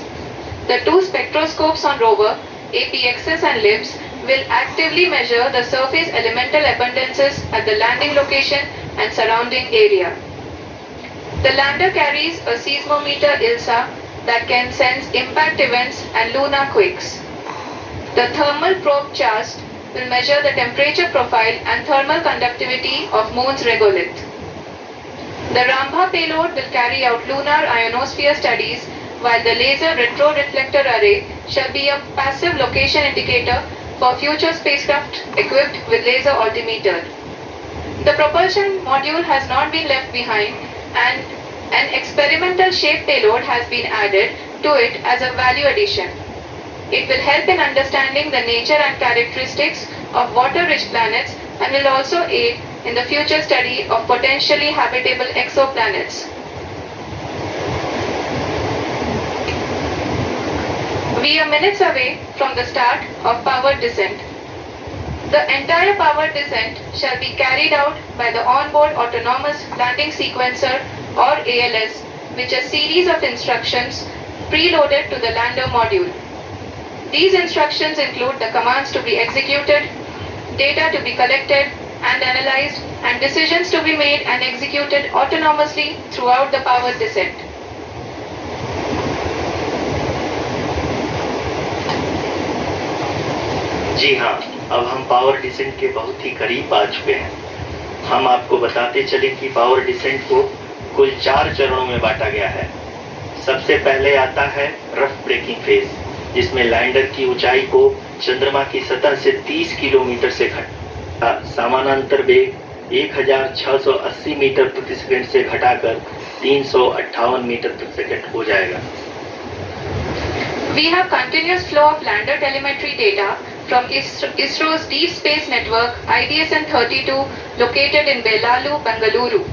K: The two spectroscopes on rover, APXS and LIBS, will actively measure the surface elemental abundances at the landing location and surrounding area. The lander carries a seismometer ILSA that can sense impact events and lunar quakes. The thermal probe CHAST will measure the temperature profile and thermal conductivity of Moon's regolith. The Rambha payload will carry out lunar ionosphere studies, while the laser retroreflector array shall be a passive location indicator for future spacecraft equipped with laser altimeter. The propulsion module has not been left behind, and an experimental shape payload has been added to it as a value addition. It will help in understanding the nature and characteristics of water-rich planets and will also aid in the future study of potentially habitable exoplanets. We are minutes away from the start of powered descent. The entire powered descent shall be carried out by the onboard autonomous landing sequencer or ALS, which is a series of instructions preloaded to the lander module. These instructions include the commands to be executed, data to be collected and analyzed, and decisions to be made and executed autonomously throughout the powered descent.
J: जी हाँ, अब हम power descent के बहुत ही करीब आ चुके हैं। हम आपको बताते चले कि पावर डिसेंट को कुल 4 चरणों में बांटा गया है। सबसे पहले आता है रफ ब्रेकिंग फेज, जिसमें लैंडर की ऊंचाई को चंद्रमा की सतह से 30 किलोमीटर से घटा समानांतर वेग 1680 मीटर प्रति सेकंड से घटाकर 358 मीटर प्रति सेकंड हो जाएगा।
K: We have continuous flow of lander telemetry data from ISRO's Deep Space Network IDSN-32 located in Belalu, Bengaluru.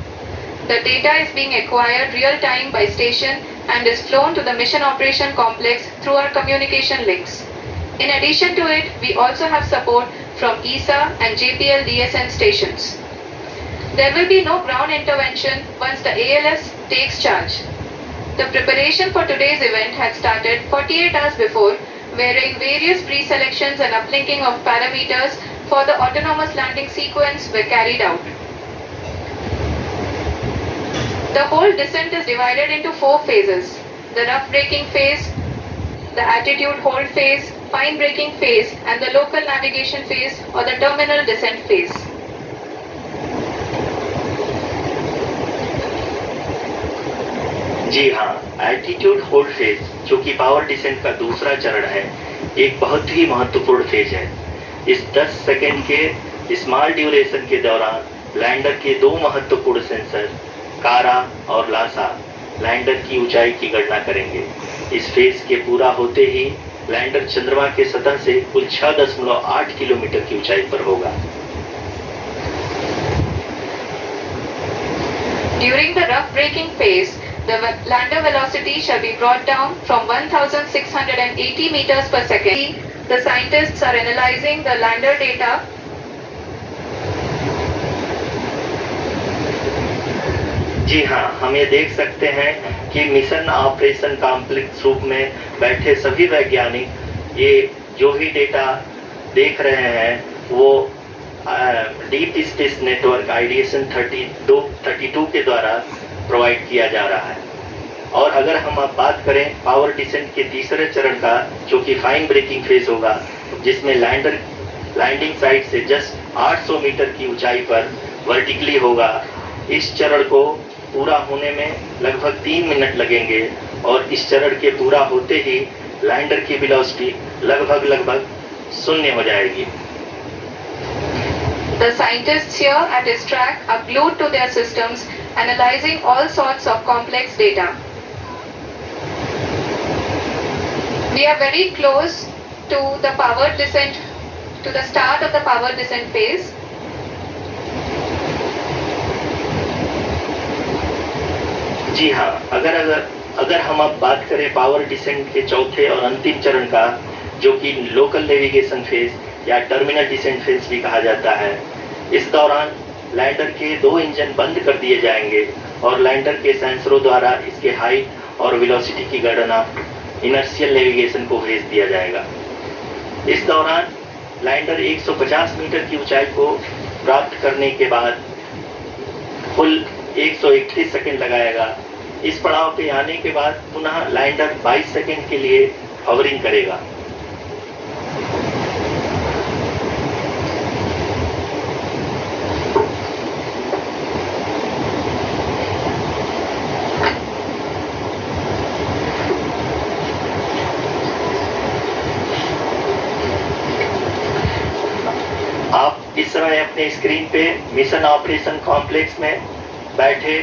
K: The data is being acquired real-time by station and is flown to the Mission Operation Complex through our communication links. In addition to it, we also have support from ESA and JPL DSN stations. There will be no ground intervention once the ALS takes charge. The preparation for today's event had started 48 hours before, wherein various pre-selections and uplinking of parameters for the autonomous landing sequence were carried out. The whole descent is divided into 4 phases: the rough braking phase, the attitude hold phase, fine braking phase, and the local navigation phase or the terminal descent phase.
J: जी हाँ, altitude hold phase जो कि power descent का दूसरा चरण है, एक बहुत ही महत्वपूर्ण फेज है। इस 10 सेकेंड के स्मॉल ड्यूरेशन के दौरान लैंडर के दो महत्वपूर्ण सेंसर कारा और लासा लैंडर की ऊंचाई की गणना करेंगे। इस फेज के पूरा होते ही लैंडर चंद्रमा के सतह से कुल 6.8 किलोमीटर की ऊंचाई पर होगा।
K: During the rough braking phase, the lander velocity shall be brought down from 1680 meters per second. The scientists are analyzing the lander data.
J: जी हाँ, हम ये देख सकते हैं कि मिशन ऑपरेशन कॉम्प्लेक्स रूप में बैठे सभी वैज्ञानिक ये जो भी डेटा देख रहे हैं वो डीप स्पेस नेटवर्क आइडिएशन 32 के द्वारा प्रोवाइड किया जा रहा है। और अगर हम अब बात करें पावर डिसेंट के तीसरे चरण का, जो कि फाइन ब्रेकिंग फेज होगा, जिसमें लैंडर लैंडिंग साइट से जस्ट 800 मीटर की ऊंचाई पर वर्टिकली होगा। इस चरण को पूरा होने में लगभग 3 मिनट लगेंगे और इस चरण के पूरा होते ही लैंडर की वेलोसिटी लगभग 0 हो जाएगी।
K: The scientists here at ISTRAC are glued to their systems, analyzing all sorts of complex data. We are very close to the power descent, to the start of the power descent phase.
J: जी हाँ, अगर हम अब बात करें power descent के चौथे और अंतिम चरण का, जो कि लोकल नेविगेशन फेज या टर्मिनल डिसेंट फेज भी कहा जाता है, इस दौरान लैंडर के 2 इंजन बंद कर दिए जाएंगे और लैंडर के सेंसरों द्वारा इसके हाइट और वेलोसिटी की गणना इनर्शियल नेविगेशन को भेज दिया जाएगा। इस दौरान लैंडर 150 मीटर की ऊंचाई को प्राप्त करने के बाद कुल 131 सेकंड लगाएगा। इस पड़ाव पे आने के बाद पुनः लैंडर 22 सेकंड के लिए हवरिंग करेगा। आप इस समय अपने स्क्रीन पे मिशन ऑपरेशन कॉम्प्लेक्स में बैठे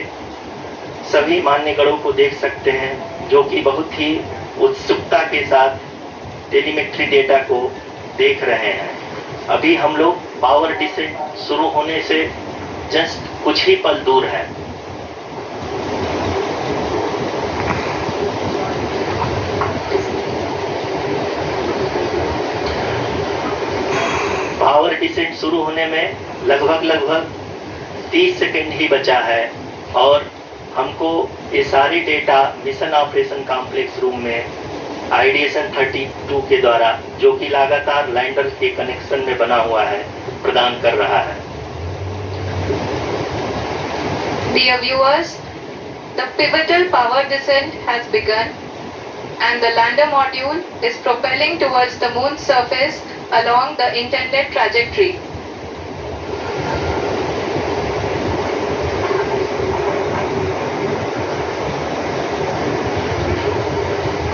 J: सभी मान्यगणों को देख सकते हैं, जो कि बहुत ही उत्सुकता के साथ टेलीमेट्री डेटा को देख रहे हैं। अभी हम लोग पावर डिसेंट शुरू होने से जस्ट कुछ ही पल दूर है। पावर डिसेंट शुरू होने में लगभग 30 सेकंड ही बचा है और हमको ये सारी data mission operation complex room में आइडिएशन 32 के द्वारा, जो कि लगातार लैंडर के कनेक्शन में बना हुआ है, प्रदान कर रहा है।
K: Dear viewers, the pivotal power descent has begun and the lander module is propelling towards the moon's surface along the intended trajectory.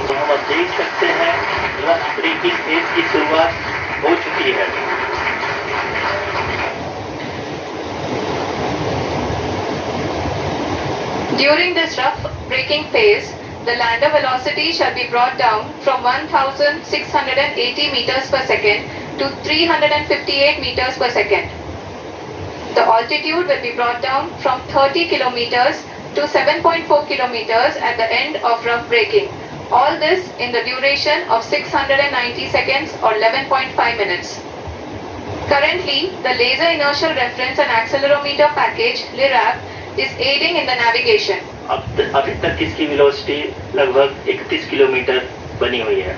J: हम अब देख सकते हैं रफ ब्रेकिंग फेज की शुरुआत हो चुकी है।
K: During this rough braking phase, the lander velocity shall be brought down from 1680 meters per second to 358 meters per second. The altitude will be brought down from 30 kilometers to 7.4 kilometers at the end of rough braking. All this in the duration of 690 seconds or 11.5 minutes. Currently, the Laser Inertial Reference and Accelerometer package, LIRAP, is aiding in the navigation.
J: अभी तक इसकी velocity लगभग 31 kilometre बनी हुई है।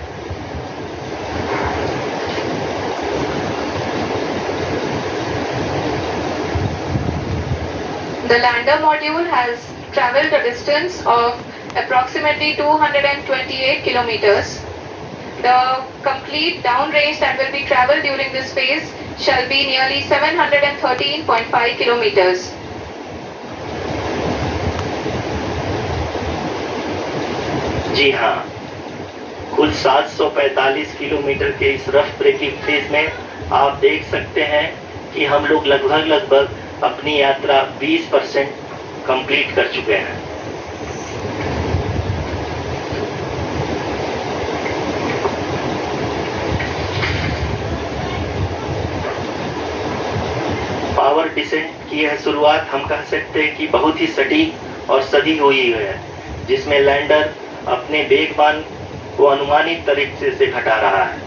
K: The lander module has traveled a distance of approximately 228 kilometers. The complete downrange that will be traveled during this phase shall be nearly 713.5 kilometers.
J: जी हाँ, कुल 745 kilometre के इस रफ ब्रेकिंग फेज में आप देख सकते हैं कि हम लोग लगभग अपनी यात्रा 20% कंप्लीट कर चुके हैं। पावर डिसेंट की यह शुरुआत हम कह सकते हैं कि बहुत ही सटीक और सदी हुई है, जिसमें लैंडर अपने वेगमान को अनुमानित तरीके से घटा रहा है।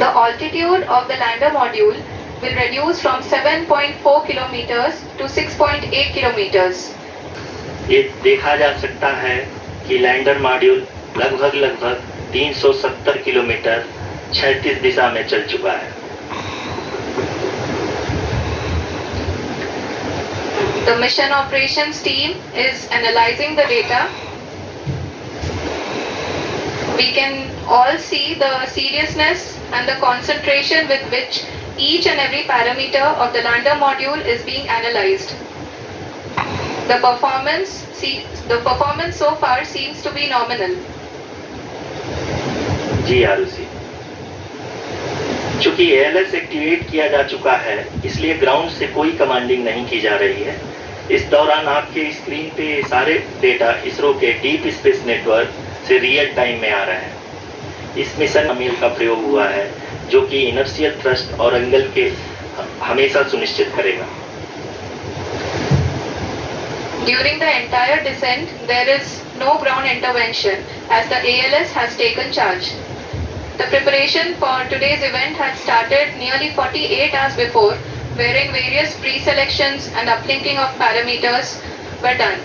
K: The altitude of the lander module will reduce from 7.4 kilometers to 6.8 kilometers.
J: ये देखा जा सकता है कि लैंडर मॉड्यूल लगभग 370 किलोमीटर 36 दिशा में चल चुका है।
K: The mission operations team is analyzing the data. We can all see the seriousness and the concentration with which each and every parameter of the lander module is being analyzed. The performance so far seems to be nominal.
J: जी आरुषि, चूंकि ALS activate किया जा चुका है, इसलिए ground से कोई commanding नहीं की जा रही है। इस दौरान आपके स्क्रीन पे सारे डेटा इसरो के डीप स्पेस नेटवर्क से रियल टाइम में आ रहे हैं। इस मिशन अमील का प्रयोग हुआ है, जो कि इनर्शियल थ्रस्ट और एंगल के हमेशा सुनिश्चित करेगा।
K: During the entire descent, there is no ground intervention as the ALS has taken charge. The preparation for today's event had started nearly 48 hours before, wherein various pre-selections and uplinking of parameters were done.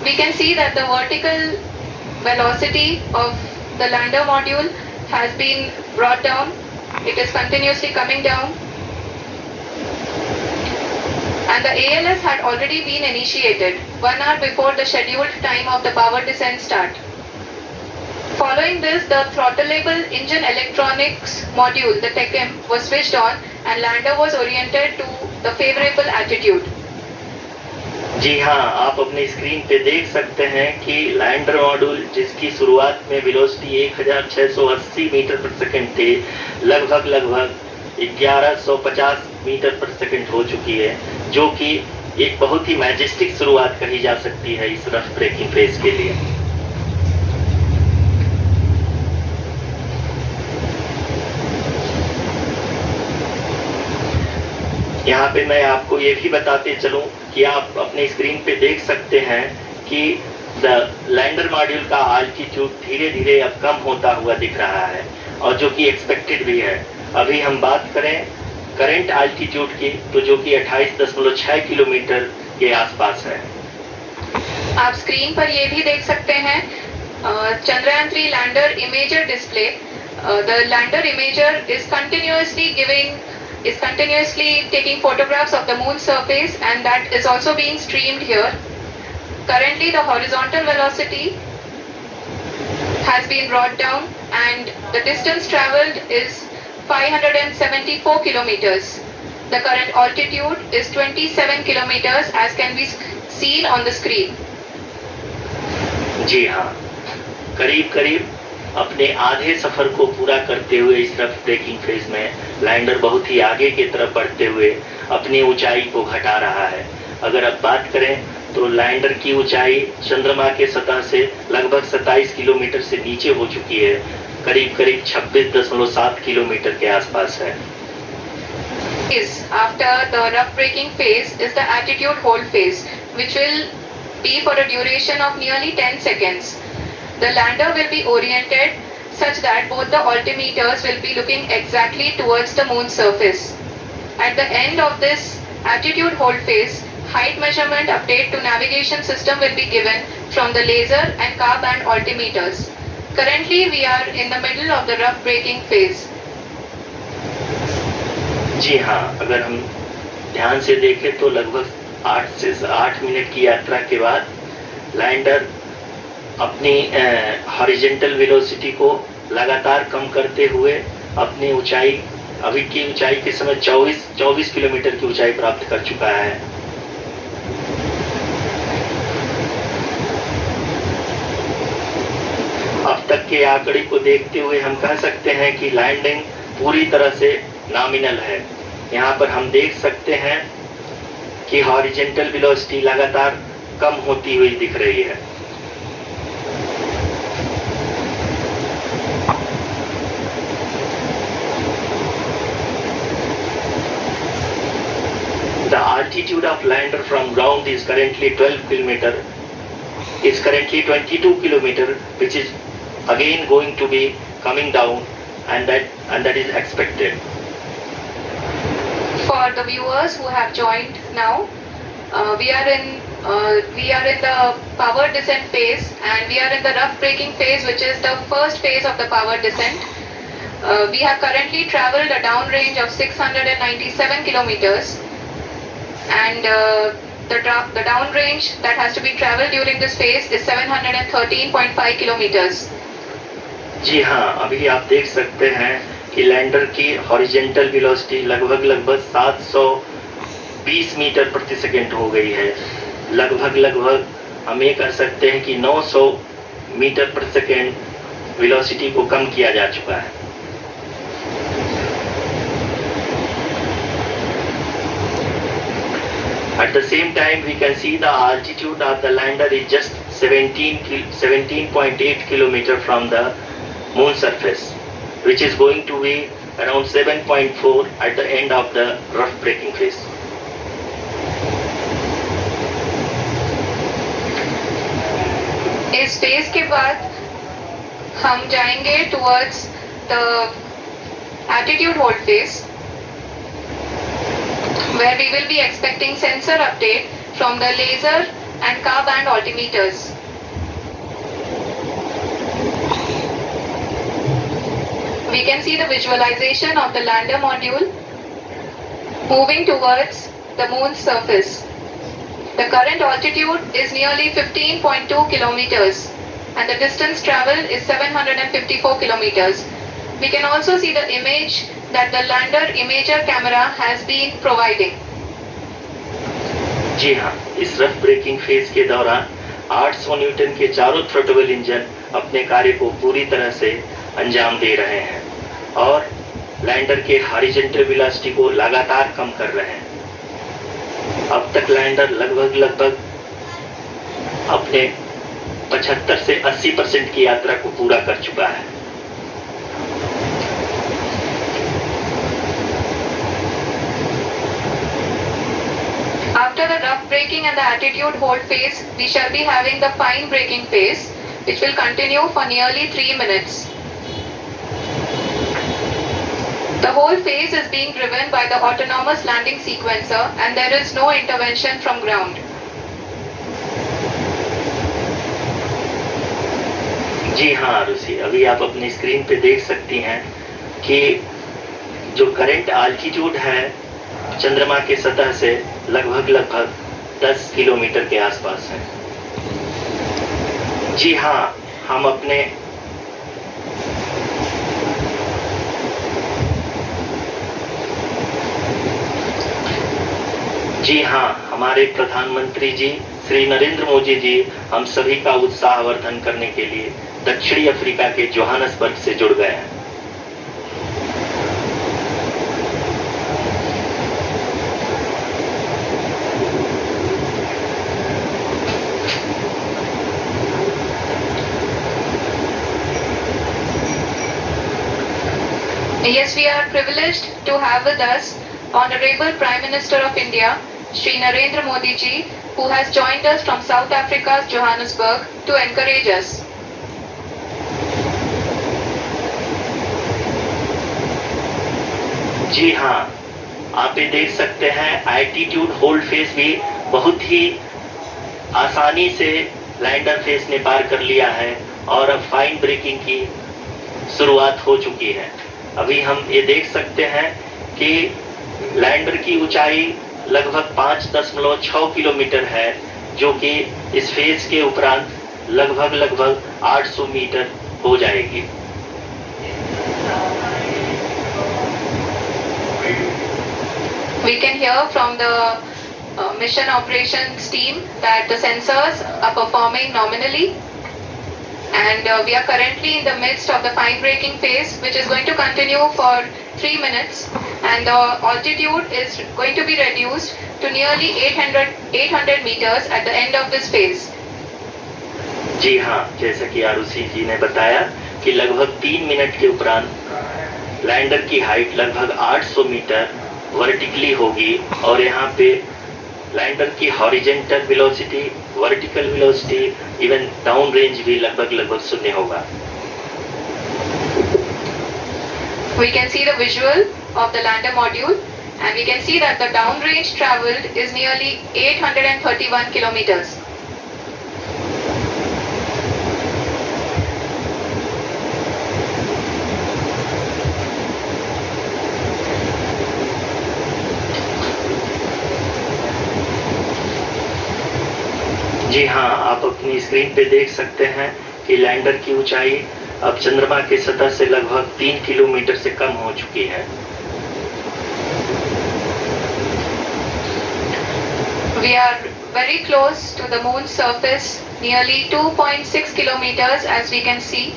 K: We can see that the vertical velocity of the lander module has been brought down. It is continuously coming down. And the ALS had already been initiated 1 hour before the scheduled time of the power descent start. Following this, the throttleable engine electronics module, the TECM, was switched on and lander was oriented to the favorable attitude.
J: जी हाँ, आप अपने screen पे देख सकते हैं कि lander module जिसकी शुरुआत में वेलोसिटी 1680 मीटर पर सेकंड थी, लगभग 1150 मीटर पर सेकंड हो चुकी है, जो कि एक बहुत ही मैजेस्टिक शुरुआत कही जा सकती है इस रफ ब्रेकिंग फेज के लिए। यहाँ पे मैं आपको ये भी बताते चलूं कि आप अपने स्क्रीन पे देख सकते हैं कि लैंडर मॉड्यूल का आल्टीट्यूड धीरे धीरे अब कम होता हुआ दिख रहा है, और जो कि एक्सपेक्टेड भी है। अभी हम बात करें करंट आल्टीट्यूड की, तो जो कि 28.6 किलोमीटर के आसपास है।
K: आप स्क्रीन पर ये भी देख सकते हैं Chandrayaan 3 lander imager display. The lander imager is continuously taking photographs of the moon surface, and that is also being streamed here. Currently the horizontal velocity has been brought down and the distance traveled is 574 kilometers. The current altitude is 27 kilometers as can be seen on the screen.
J: जी हाँ, करीब अपने आधे सफर को पूरा करते हुए इस rough breaking phase में लैंडर बहुत ही आगे की तरफ बढ़ते हुए अपनी ऊंचाई को घटा रहा है। अगर अब बात करें तो लैंडर की ऊंचाई चंद्रमा के सतह से लगभग 27 किलोमीटर से नीचे हो चुकी है, करीब 26.7 किलोमीटर के आसपास है।
K: After the rough braking phase is the attitude hold phase, which will be for a duration of nearly 10 seconds. The lander will be oriented such that both the altimeters will be looking exactly towards the moon surface. At the end of this attitude hold phase, height measurement update to navigation system will be given from the laser and car band altimeters. Currently we are in the middle of the rough braking phase.
J: जी हाँ, अगर हम ध्यान से देखें तो लगभग 8 से 8 minute की यात्रा के बाद लैंडर अपनी हॉरिजॉन्टल वेलोसिटी को लगातार कम करते हुए अपनी ऊंचाई, अभी की ऊंचाई के समय 24 किलोमीटर की ऊंचाई प्राप्त कर चुका है। के आंकड़े को देखते हुए हम कह सकते हैं कि लैंडिंग पूरी तरह से नॉमिनल है। यहाँ पर हम देख सकते हैं कि हॉरिजेंटल वेलोसिटी लगातार कम होती हुई दिख रही है। The altitude of lander from ground is currently 12 kilometer. Is currently 22 kilometer, which is again going to be coming down, and that is expected.
K: For the viewers who have joined now, we are in the power descent phase, and we are in the rough braking phase, which is the first phase of the power descent. We have currently traveled a downrange of 697 kilometers, and the downrange that has to be traveled during this phase is 713.5 kilometers.
J: जी हाँ, अभी आप देख सकते हैं कि lander की horizontal velocity लगभग 720 metre प्रति सेकंड हो गई है। लगभग हम ये कह सकते हैं कि 900 मीटर प्रति सेकंड वेलोसिटी को कम किया जा चुका है। At the same time, we can see the altitude of the lander is just 17.8 kilometer from the moon surface, which is going to be around 7.4 at the end of the rough braking phase.
K: इस phase के बाद हम जाएंगे towards the attitude hold phase, where we will be expecting sensor update from the laser and car band altimeters. We can see the visualization of the lander module moving towards the moon's surface. The current altitude is nearly 15.2 kilometers, and the distance traveled is 754 kilometers. We can also see the image that the lander imager camera has been providing.
J: जी हाँ, इस rough breaking phase के दौरान 800 Newton के चारों throttle engine अपने कार्य को पूरी तरह से अंजाम दे रहे हैं और लैंडर के हॉरिजेंटल वेलोसिटी को लगातार कम कर रहे हैं। अब तक लैंडर लगभग अपने 75 से 80% की यात्रा को पूरा कर चुका है।
K: After the rough braking and the attitude hold phase, we shall be having the fine braking phase, which will continue for nearly 3 minutes. The whole phase is being driven by the autonomous landing sequencer, and there is no intervention from ground.
J: जी हाँ आरुषि, अभी आप अपनी screen पे देख सकती हैं कि जो करंट आल्टीट्यूड है चंद्रमा के सतह से लगभग 10 किलोमीटर के आसपास है। जी हाँ, हम अपने जी हाँ, हमारे प्रधानमंत्री जी श्री नरेंद्र मोदी जी हम सभी का उत्साहवर्धन करने के लिए दक्षिणी अफ्रीका के जोहानसबर्ग से जुड़ गए हैं।
K: Yes, we are privileged to have with us Honorable Prime Minister of India, Shri Narendra Modi ji, who has joined us from South Africa's Johannesburg to encourage us.
J: जी हाँ, आप ये देख सकते हैं एल्टीट्यूड होल्ड फेज भी बहुत ही आसानी से लैंडर फेज ने पार कर लिया है और अब फाइन ब्रेकिंग की शुरुआत हो चुकी है। अभी हम ये देख सकते हैं कि लैंडर की ऊंचाई लगभग 5.6 किलोमीटर है, जो कि इस फेज के उपरांत लगभग 800 मीटर हो जाएगी।
K: We can hear from the mission operations team that the sensors are performing nominally. And we are currently in the midst of the fine braking phase, which is going to continue for 3 minutes, and the altitude is going to be reduced to nearly 800 meters at the end of this phase.
J: जी हाँ, जैसा कि आरुषि जी ने बताया कि लगभग 3 minute के उपरांत lander की हाइट लगभग 800 मीटर वर्टिकली होगी और यहाँ पे लैंडर की horizontal velocity, vertical velocity, even down range भी लगभग शून्य होगा।
K: We can see the visual of the lander module, and we can see that the down range traveled is nearly 831 kilometers.
J: जी हाँ, आप अपनी स्क्रीन पे देख सकते हैं कि लैंडर की ऊंचाई अब चंद्रमा की सतह से लगभग 3 किलोमीटर से कम हो चुकी है।
K: We are very close to the moon's surface, nearly 2.6 kilometers, as we can see.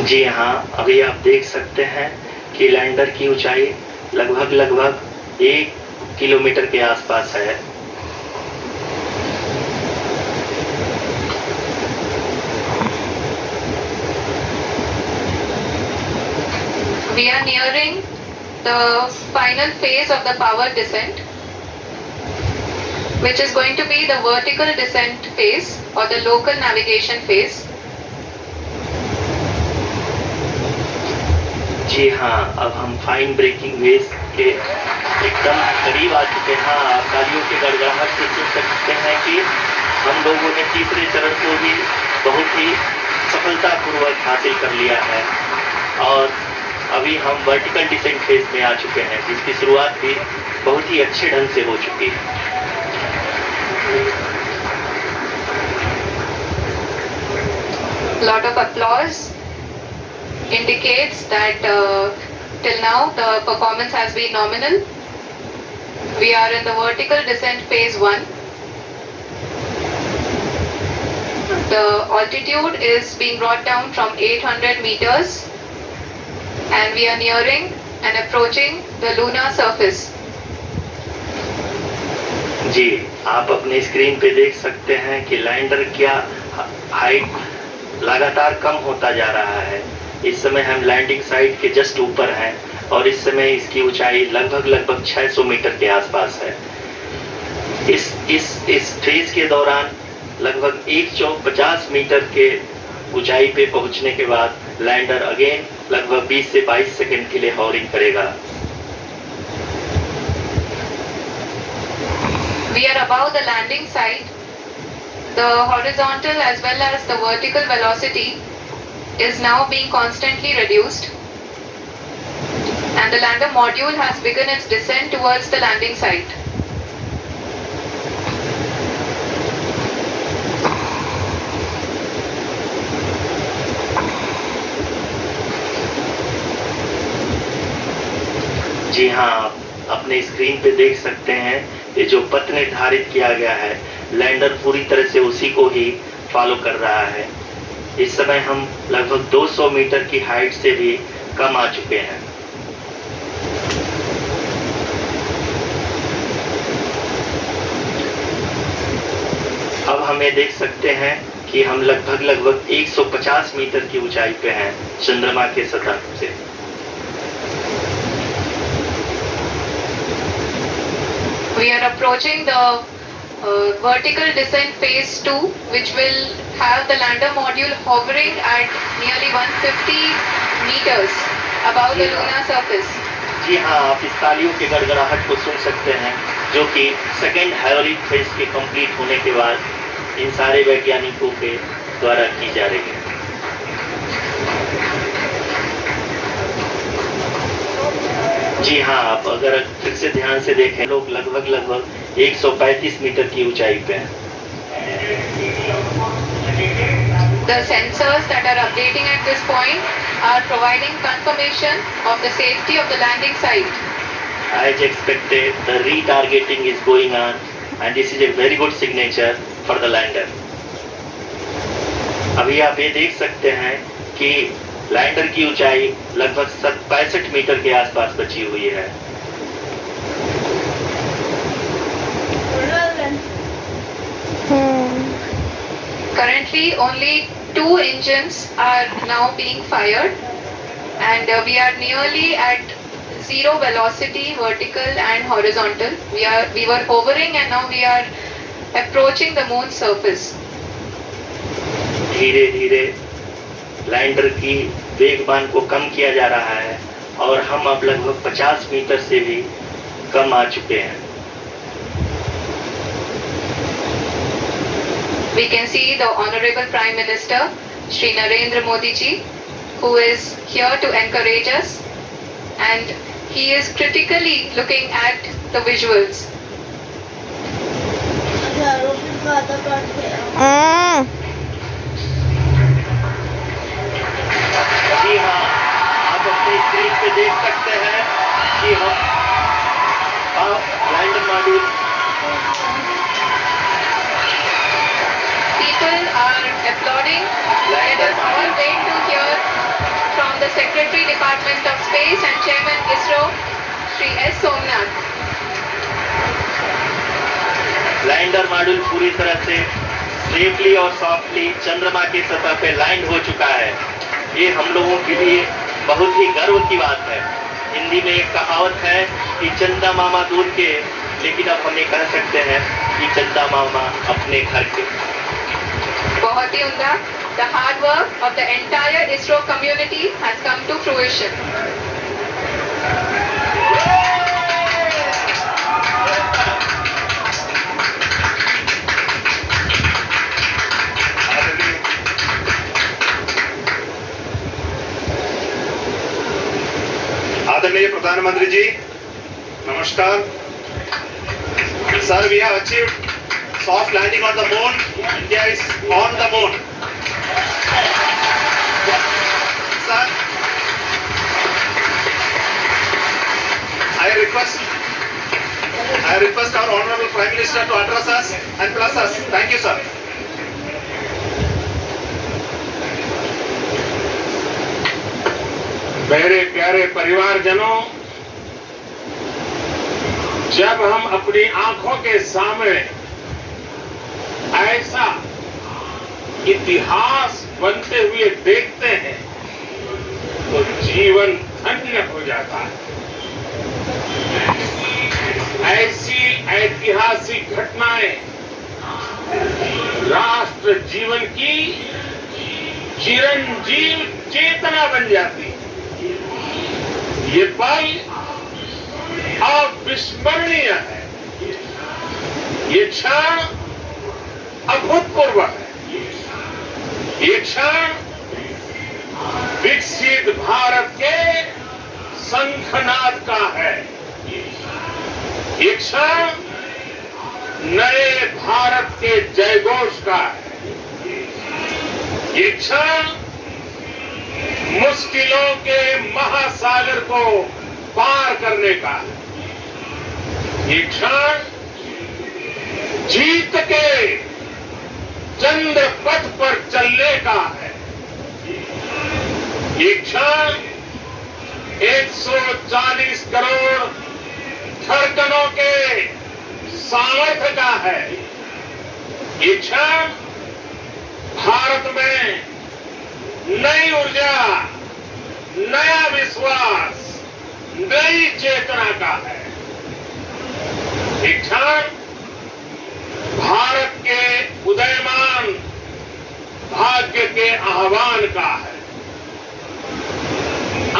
J: जी हाँ, अभी आप देख सकते हैं कि लैंडर की ऊंचाई लगभग 1 किलोमीटर के आसपास है।
K: We are nearing the final phase of the power descent, which is going to be the vertical descent phase or the local navigation phase.
J: जी हाँ, अब हम फाइन ब्रेकिंग वेव के एकदम करीब आ चुके हैं। आप तालियों के गड़गड़ाहट से सुन सकते हैं कि हम लोगों ने तीसरे चरण को भी बहुत ही सफलतापूर्वक हासिल कर लिया है और अभी हम वर्टिकल डिसेंट फेज में आ चुके हैं, जिसकी शुरुआत भी बहुत ही अच्छे ढंग से हो चुकी है।
K: Lot of applause indicates that till now the performance has been nominal. We are in the vertical descent phase 1. The altitude is being brought down from 800 meters, and we are nearing and approaching the lunar surface.
J: जी, आप अपने screen पे देख सकते हैं कि lander क्या height लगातार कम होता जा रहा है। इस समय हम लैंडिंग साइट के जस्ट ऊपर हैं और इस समय इसकी ऊंचाई लगभग 600 मीटर के आसपास है। इस फेज के दौरान लगभग 150 मीटर के ऊंचाई पे पहुंचने के बाद लैंडर अगेन लगभग 20 से 22 सेकंड के लिए हॉवरिंग करेगा।
K: We are above the landing site. The horizontal as well as the vertical velocity is now being constantly reduced, and the lander module has begun its descent towards the landing site.
J: जी हाँ, आप अपने screen पे देख सकते हैं ये जो पथ निर्धारित किया गया है, लैंडर पूरी तरह से उसी को ही फॉलो कर रहा है। इस समय हम लगभग 200 मीटर की हाइट से भी कम आ चुके हैं। अब हमें देख सकते हैं कि हम लगभग 150 मीटर की ऊंचाई पे हैं चंद्रमा के सतह से।
K: We are approaching the vertical descent phase 2, which will have the lander module hovering at nearly 150 meters above the lunar surface.
J: जी हाँ, आप इस तालियों के गड़गड़ाहट को सुन सकते हैं, जो कि सेकेंड हाइवरिंग फेज के कंप्लीट होने के बाद इन सारे वैज्ञानिकों के द्वारा की जा रही है। जी हाँ, आप अगर फिर से ध्यान से देखें, लोग लगभग 135 मीटर की ऊंचाई पे हैं।
K: The sensors that are updating at this point are providing confirmation of the safety of the landing site.
J: As expected, the retargeting is going on, and this is a very good signature for the lander. अभी आप ये देख सकते हैं कि lander की ऊंचाई लगभग 65 मीटर के आसपास बची हुई है।
K: Currently, only 2 engines are now being fired, and we are nearly at zero velocity, vertical and horizontal. We were hovering, and now we are approaching the moon's surface.
J: धीरे धीरे लैंडर की वेगमान को कम किया जा रहा है और हम अब लगभग 50 मीटर से भी कम आ चुके हैं।
K: We can see the Honorable Prime Minister, Shri Narendra Modi ji, who is here to encourage us, and he is critically looking at the visuals.
J: जी हाँ, आप अपनी स्क्रीन पे देख सकते हैं कि हम lander module
K: People are applauding. Let us all wait to hear from the Secretary Department of Space and Chairman ISRO, Shri S. Somnath.
J: Lander module पूरी तरह से सेफली और सॉफ्टली चंद्रमा की सतह पे लैंड हो चुका है। ये हम लोगों के लिए बहुत ही गर्व की बात है। हिंदी में एक कहावत है कि चंदा मामा दूर के, लेकिन अब हम ये कह सकते हैं कि चंदा मामा अपने घर के।
K: बहुत ही उम्दा। The hard work of the entire ISRO community has come to fruition.
L: आदरणीय प्रधानमंत्री जी, नमस्कार। Sir, we have achieved soft landing on the moon. India is on the moon. Sir, I request our Honorable Prime Minister to address us and bless us. Thank you, sir.
C: मेरे प्यारे परिवारजनों, जब हम अपनी आंखों के सामने ऐसा इतिहास बनते हुए देखते हैं तो जीवन धन्य हो जाता है। ऐसी ऐतिहासिक घटनाएं राष्ट्र जीवन की चिरंजीव चेतना बन जाती है। ये पल अविस्मरणीय है। ये क्षण अभूतपूर्व है। ये क्षण विकसित भारत के शंखनाद का है। ये क्षण नए भारत के जयघोष का है। ये क्षण मुश्किलों के महासागर को पार करने का है। ये क्षण जीत के चंद्र पथ पर चलने का है। ये क्षण 140 करोड़ धड़कनों के सामर्थ्य का है। ये क्षण भारत में नई ऊर्जा, नया विश्वास, नई चेतना का है। ये क्षण भारत के उदयमान भाग्य के आह्वान का है।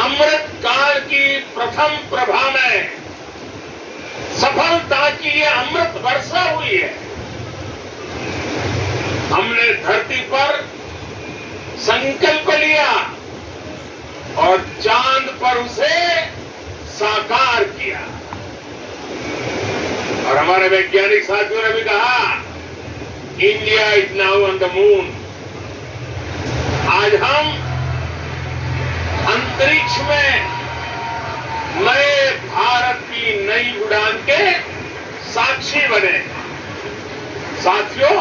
C: अमृत काल की प्रथम प्रभा में सफलता की ये अमृत वर्षा हुई है। हमने धरती पर संकल्प लिया और चांद पर उसे
L: साकार किया। और हमारे वैज्ञानिक साथियों ने भी कहा, India is now on the moon. आज हम अंतरिक्ष में नए भारत की नई उड़ान के साक्षी बने। साथियों,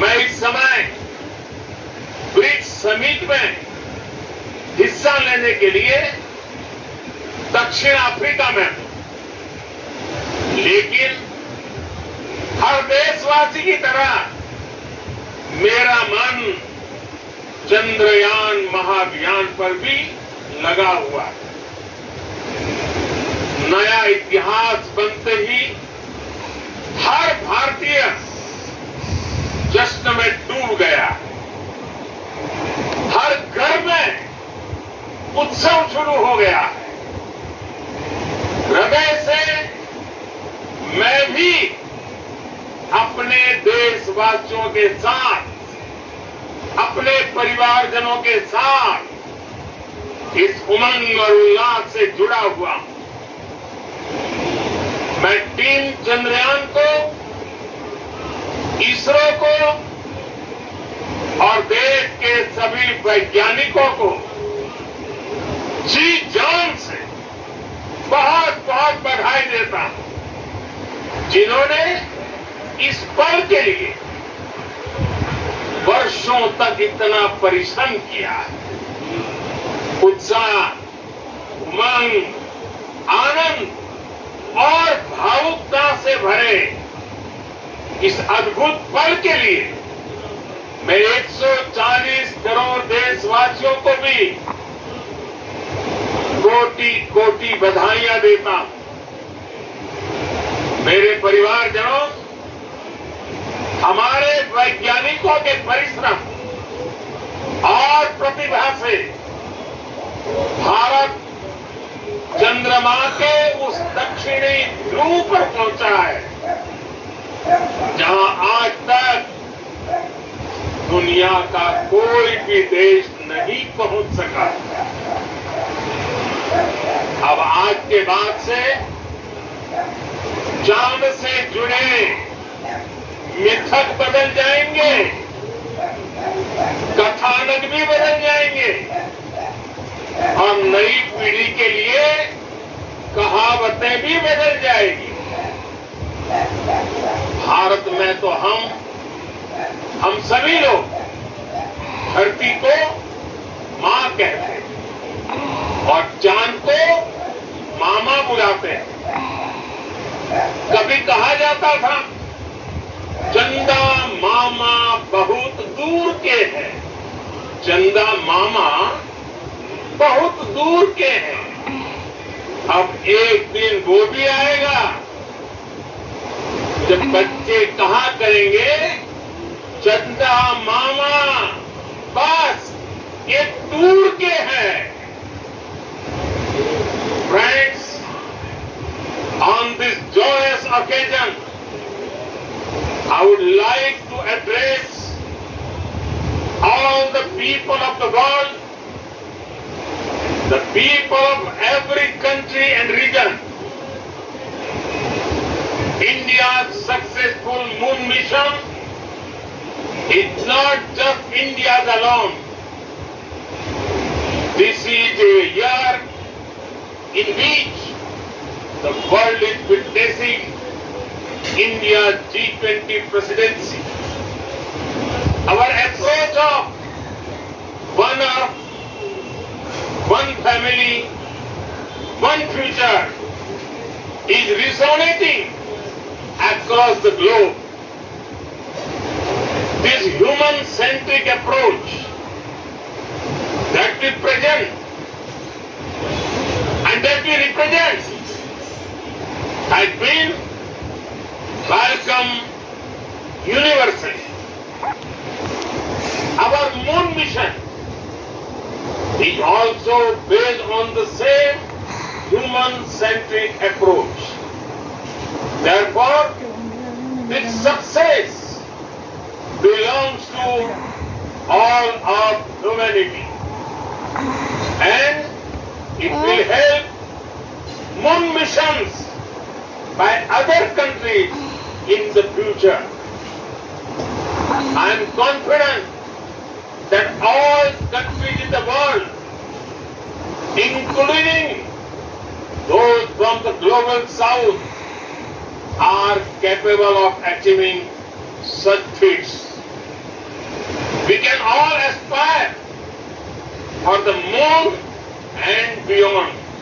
L: मैं इस समय ब्रिक्स समिट में हिस्सा लेने के लिए दक्षिण अफ्रीका में हूं, लेकिन हर देशवासी की तरह मेरा मन चंद्रयान महाअभियान पर भी लगा हुआ है। नया इतिहास बनते ही हर भारतीय जश्न में डूब गया। हर घर में उत्सव शुरू हो गया। हृदय से मैं भी अपने देशवासियों के साथ, अपने परिवारजनों के साथ इस उमंग और उल्लास से जुड़ा हुआ हूं। मैं टीम चंद्रयान को, इसरो को और देश के सभी वैज्ञानिकों को जी जान से बहुत बहुत बधाई देता हूं, जिन्होंने इस पल के लिए वर्षों तक इतना परिश्रम किया है। उत्साह, उमंग, आनंद और भावुकता से भरे इस अद्भुत पल के लिए मैं 140 करोड़ देशवासियों को भी कोटि कोटि बधाइयां देता हूं। मेरे परिवारजनों, हमारे वैज्ञानिकों के परिश्रम और प्रतिभा से भारत चंद्रमा के उस दक्षिणी ध्रुव पर पहुंचा है, जहां आज तक दुनिया का कोई भी देश नहीं पहुंच सका। अब आज के बाद से चांद से जुड़े मिथक बदल जाएंगे, कथानक भी बदल जाएंगे और नई पीढ़ी के लिए कहावतें भी बदल जाएगी। भारत में तो हम सभी लोग धरती को मां कहते हैं और चांद को मामा बुलाते हैं। कभी कहा जाता था, चंदा मामा बहुत दूर के हैं। चंदा मामा बहुत दूर के हैं। अब एक दिन वो भी आएगा जब बच्चे कहा करेंगे, चंदा मामा बस ये दूर के हैं। Friends, on this joyous occasion, I would like to address all the people of the world, the people of every country and region. India's successful moon mission is not just India's alone. This is a year in which the world is witnessing India's G20 presidency. Our approach of one Earth, one family, one future is resonating across the globe. This human-centric approach that we present and that we represent has been welcome universally. Our moon mission is also based on the same human-centric approach. Therefore, its success belongs to all of humanity, and it will help moon missions by other countries in the future. I am confident that all countries in the world, including those from the global south, are capable of achieving such feats. We can all aspire for the moon and beyond.